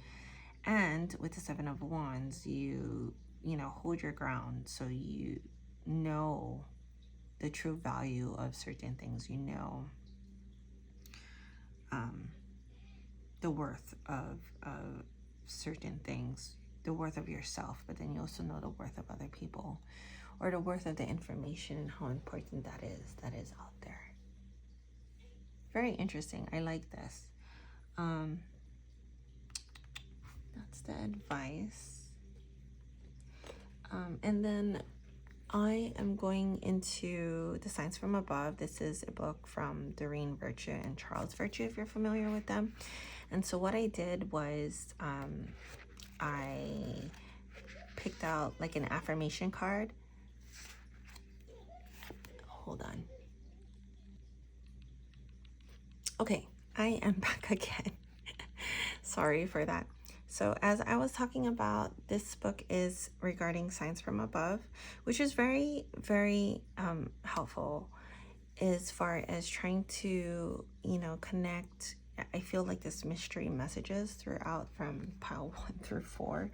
And with the Seven of Wands, you know, hold your ground. So you know the true value of certain things. You know the worth of certain things, the worth of yourself, but then you also know the worth of other people, or the worth of the information and how important that is out there. Very interesting. I like this. That's the advice. And then I am going into the Signs from Above. This is a book from Doreen Virtue and Charles Virtue, if you're familiar with them. And so what I did was I picked out like an affirmation card. Hold on. Okay, I am back again. Sorry for that. So as I was talking about, this book is regarding Signs from Above, which is very, very helpful as far as trying to, you know, connect. I feel like this mystery messages throughout from pile 1 through 4.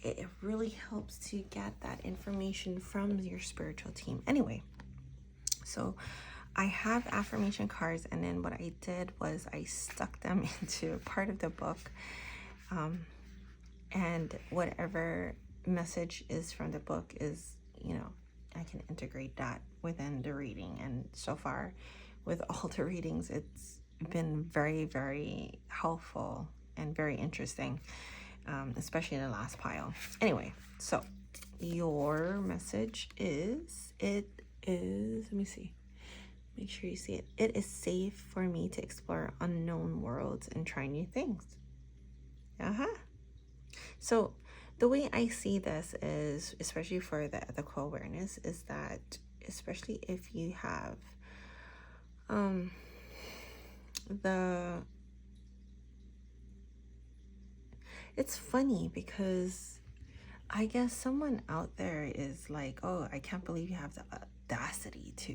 It really helps to get that information from your spiritual team. Anyway, so I have affirmation cards, and then what I did was I stuck them into part of the book, and whatever message is from the book is, you know, I can integrate that within the reading. And so far with all the readings, it's been very, very helpful and very interesting, especially in the last pile. Anyway, so your message is, let me see. Make sure you see it. It is safe for me to explore unknown worlds and try new things. So the way I see this is, especially for the ethical awareness, is that especially if you have it's funny because I guess someone out there is like, oh, I can't believe you have the audacity to,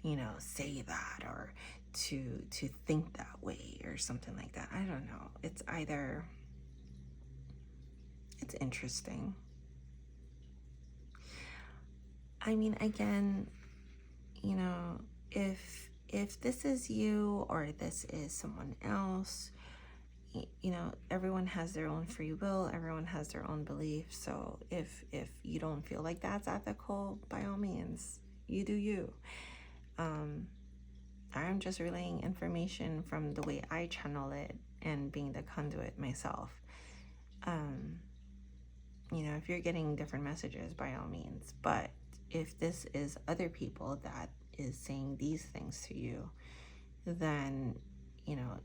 you know, say that, or to think that way, or something like that. I don't know. It's either, it's interesting. I mean, again, you know, if this is you or this is someone else, you know, everyone has their own free will, everyone has their own beliefs. So if you don't feel like that's ethical, by all means, you do you. I'm just relaying information from the way I channel it and being the conduit myself. You know, if you're getting different messages, by all means. But if this is other people that is saying these things to you, then you know,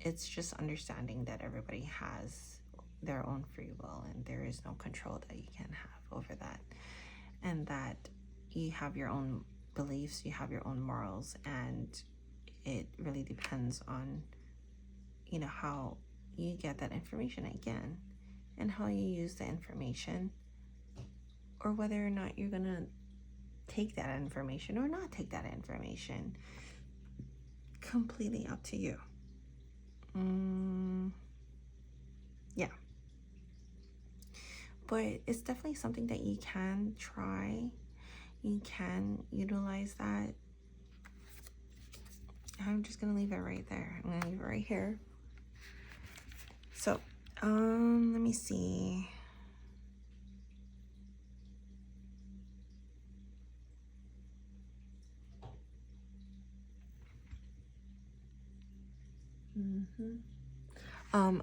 it's just understanding that everybody has their own free will and there is no control that you can have over that, and that you have your own beliefs, you have your own morals, and it really depends on, you know, how you get that information again and how you use the information, or whether or not you're gonna take that information or not take that information. Completely up to you. Yeah, but it's definitely something that you can try. You can utilize that. I'm just gonna leave it right there. I'm gonna leave it right here. So let me see.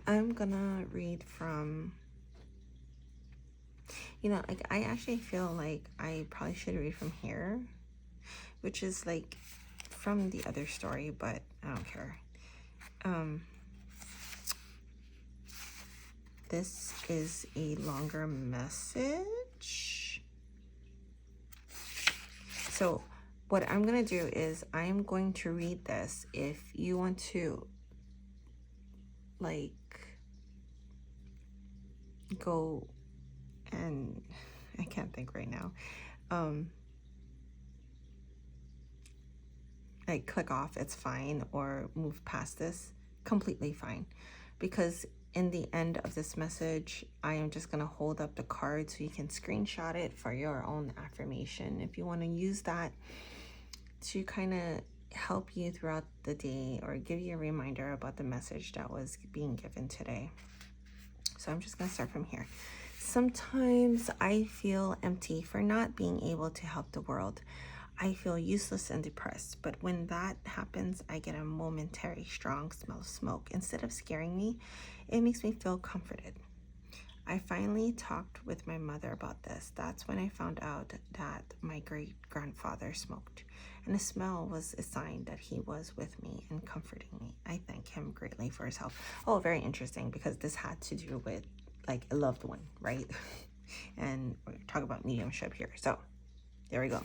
I'm gonna read from, you know, like, I actually feel like I probably should read from here, which is like from the other story, but I don't care. This is a longer message. So what I'm gonna do is I'm going to read this. If you want to, like, go and, I can't think right now, like, click off, it's fine, or move past this, completely fine, because in the end of this message, I am just gonna hold up the card so you can screenshot it for your own affirmation if you want to use that to kind of help you throughout the day or give you a reminder about the message that was being given today. So I'm just gonna start from here. Sometimes I feel empty for not being able to help the world. I feel useless and depressed, but when that happens, I get a momentary strong smell of smoke. Instead of scaring me, it makes me feel comforted. I finally talked with my mother about this. That's when I found out that my great-grandfather smoked, and the smell was a sign that he was with me and comforting me. I thank him greatly for his help. Oh, very interesting, because this had to do with, like, a loved one, right? And we're talking about mediumship here. So there we go.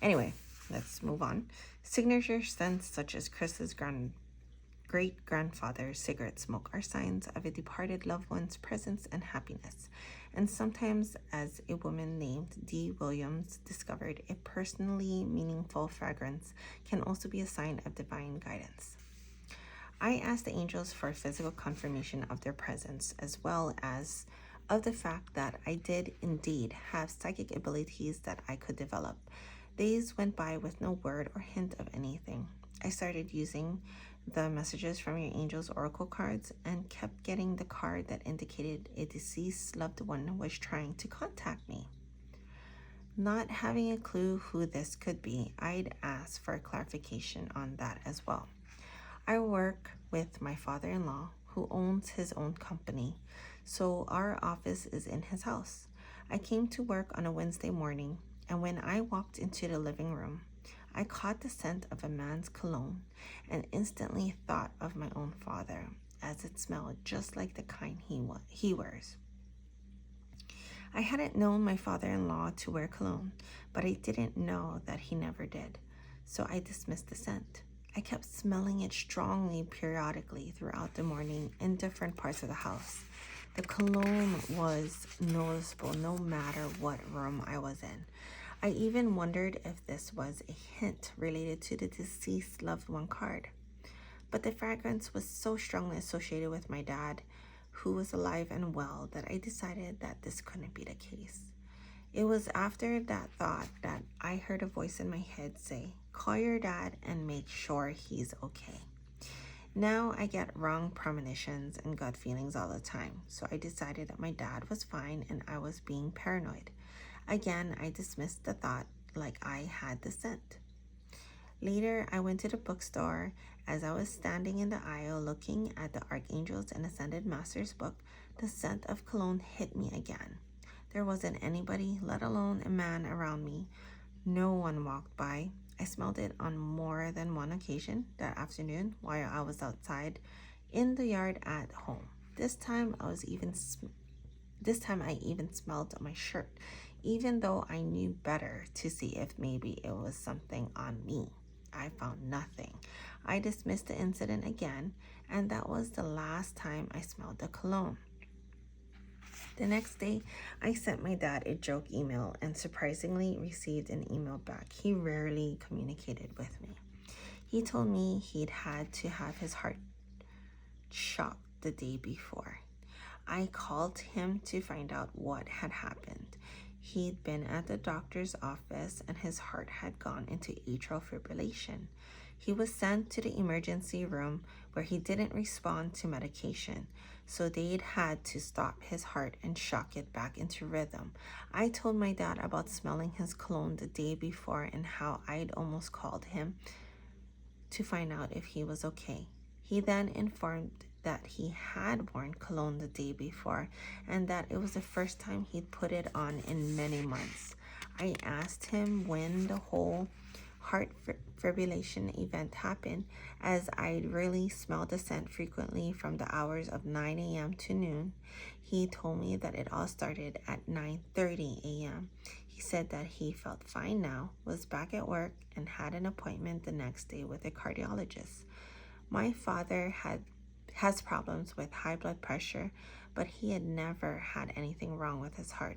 Anyway, let's move on. Signature scents such as Chris's great-grandfather's cigarette smoke are signs of a departed loved one's presence and happiness. And sometimes, as a woman named D. Williams discovered, a personally meaningful fragrance can also be a sign of divine guidance. I asked the angels for physical confirmation of their presence, as well as of the fact that I did indeed have psychic abilities that I could develop. Days went by with no word or hint of anything. I started using the messages from your angel's oracle cards and kept getting the card that indicated a deceased loved one was trying to contact me. Not having a clue who this could be, I'd ask for clarification on that as well. I work with my father-in-law, who owns his own company, so our office is in his house. I came to work on a Wednesday morning, and when I walked into the living room, I caught the scent of a man's cologne and instantly thought of my own father, as it smelled just like the kind he wears. I hadn't known my father-in-law to wear cologne, but I didn't know that he never did, so I dismissed the scent. I kept smelling it strongly periodically throughout the morning in different parts of the house. The cologne was noticeable no matter what room I was in. I even wondered if this was a hint related to the deceased loved one card. But the fragrance was so strongly associated with my dad, who was alive and well, that I decided that this couldn't be the case. It was after that thought that I heard a voice in my head say, "Call your dad and make sure he's okay." Now I get wrong premonitions and gut feelings all the time, so I decided that my dad was fine and I was being paranoid. Again, I dismissed the thought like I had the scent. Later, I went to the bookstore. As I was standing in the aisle looking at the Archangels and Ascended Masters book, the scent of cologne hit me again. There wasn't anybody, let alone a man, around me. No one walked by. I smelled it on more than one occasion that afternoon while I was outside in the yard at home. This time I even smelled my shirt, even though I knew better to see if maybe it was something on me. I found nothing. I dismissed the incident again, and that was the last time I smelled the cologne. The next day, I sent my dad a joke email and surprisingly received an email back. He rarely communicated with me. He told me he'd had to have his heart shocked the day before. I called him to find out what had happened. He'd been at the doctor's office and his heart had gone into atrial fibrillation. He was sent to the emergency room where he didn't respond to medication, so they'd had to stop his heart and shock it back into rhythm. I told my dad about smelling his cologne the day before and how I'd almost called him to find out if he was okay. He then informed that he had worn cologne the day before and that it was the first time he'd put it on in many months. I asked him when the whole heart fibrillation event happened, as I'd really smelled the scent frequently from the hours of 9 a.m. to noon. He told me that it all started at 9:30 a.m. He said that he felt fine now, was back at work, and had an appointment the next day with a cardiologist. My father has problems with high blood pressure, but he had never had anything wrong with his heart.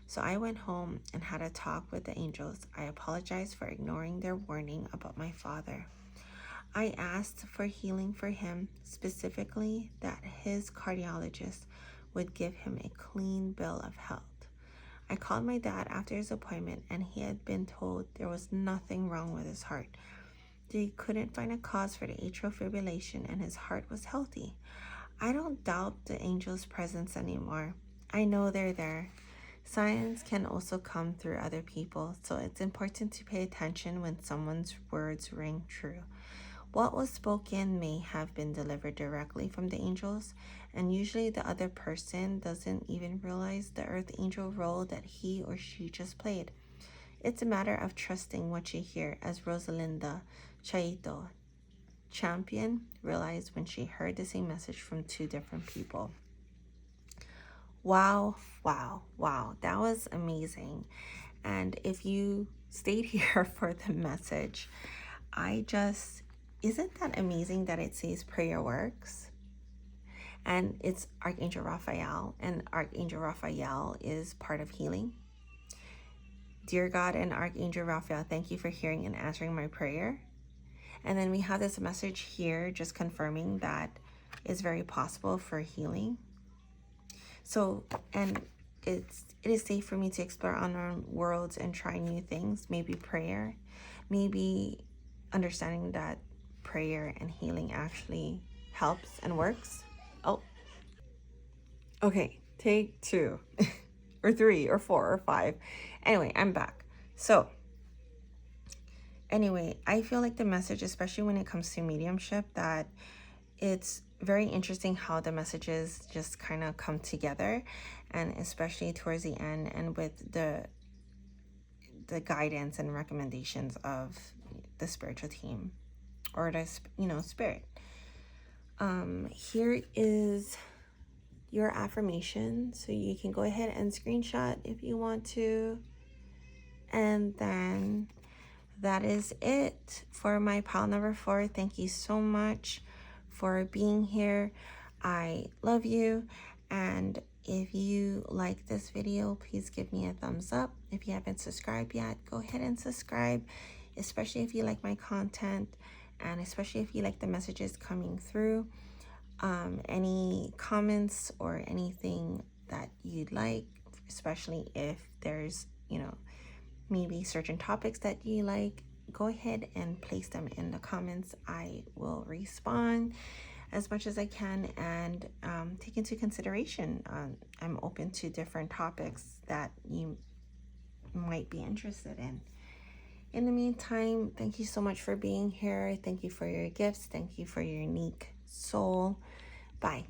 So I went home and had a talk with the angels. I apologized for ignoring their warning about my father. I asked for healing for him, specifically that his cardiologist would give him a clean bill of health. I called my dad after his appointment and he had been told there was nothing wrong with his heart. They couldn't find a cause for the atrial fibrillation and his heart was healthy. I don't doubt the angels' presence anymore. I know they're there. Science can also come through other people, so it's important to pay attention when someone's words ring true. What was spoken may have been delivered directly from the angels, and usually the other person doesn't even realize the earth angel role that he or she just played. It's a matter of trusting what you hear, as Rosalinda Chaito Champion realized when she heard the same message from two different people. Wow, wow, wow. That was amazing. And if you stayed here for the message, isn't that amazing that it says prayer works? And it's Archangel Raphael, and Archangel Raphael is part of healing. Dear God and Archangel Raphael, thank you for hearing and answering my prayer. And then we have this message here just confirming that it's very possible for healing. So, and it is safe for me to explore unknown worlds and try new things, maybe prayer, maybe understanding that prayer and healing actually helps and works. Oh, okay, take 2 or 3 or 4 or 5. Anyway, I'm back. So anyway, I feel like the message, especially when it comes to mediumship, that it's very interesting how the messages just kind of come together, and especially towards the end and with the guidance and recommendations of the spiritual team or the spirit. Here is your affirmation, so you can go ahead and screenshot if you want to. And then that is it for my pile number 4. Thank you so much for being here. I love you. And if you like this video, please give me a thumbs up. If you haven't subscribed yet, go ahead and subscribe, especially if you like my content and especially if you like the messages coming through. Any comments or anything that you'd like, especially if there's, maybe certain topics that you like, go ahead and place them in the comments. I will respond as much as I can and take into consideration. I'm open to different topics that you might be interested in. In the meantime, thank you so much for being here. Thank you for your gifts. Thank you for your unique soul. Bye.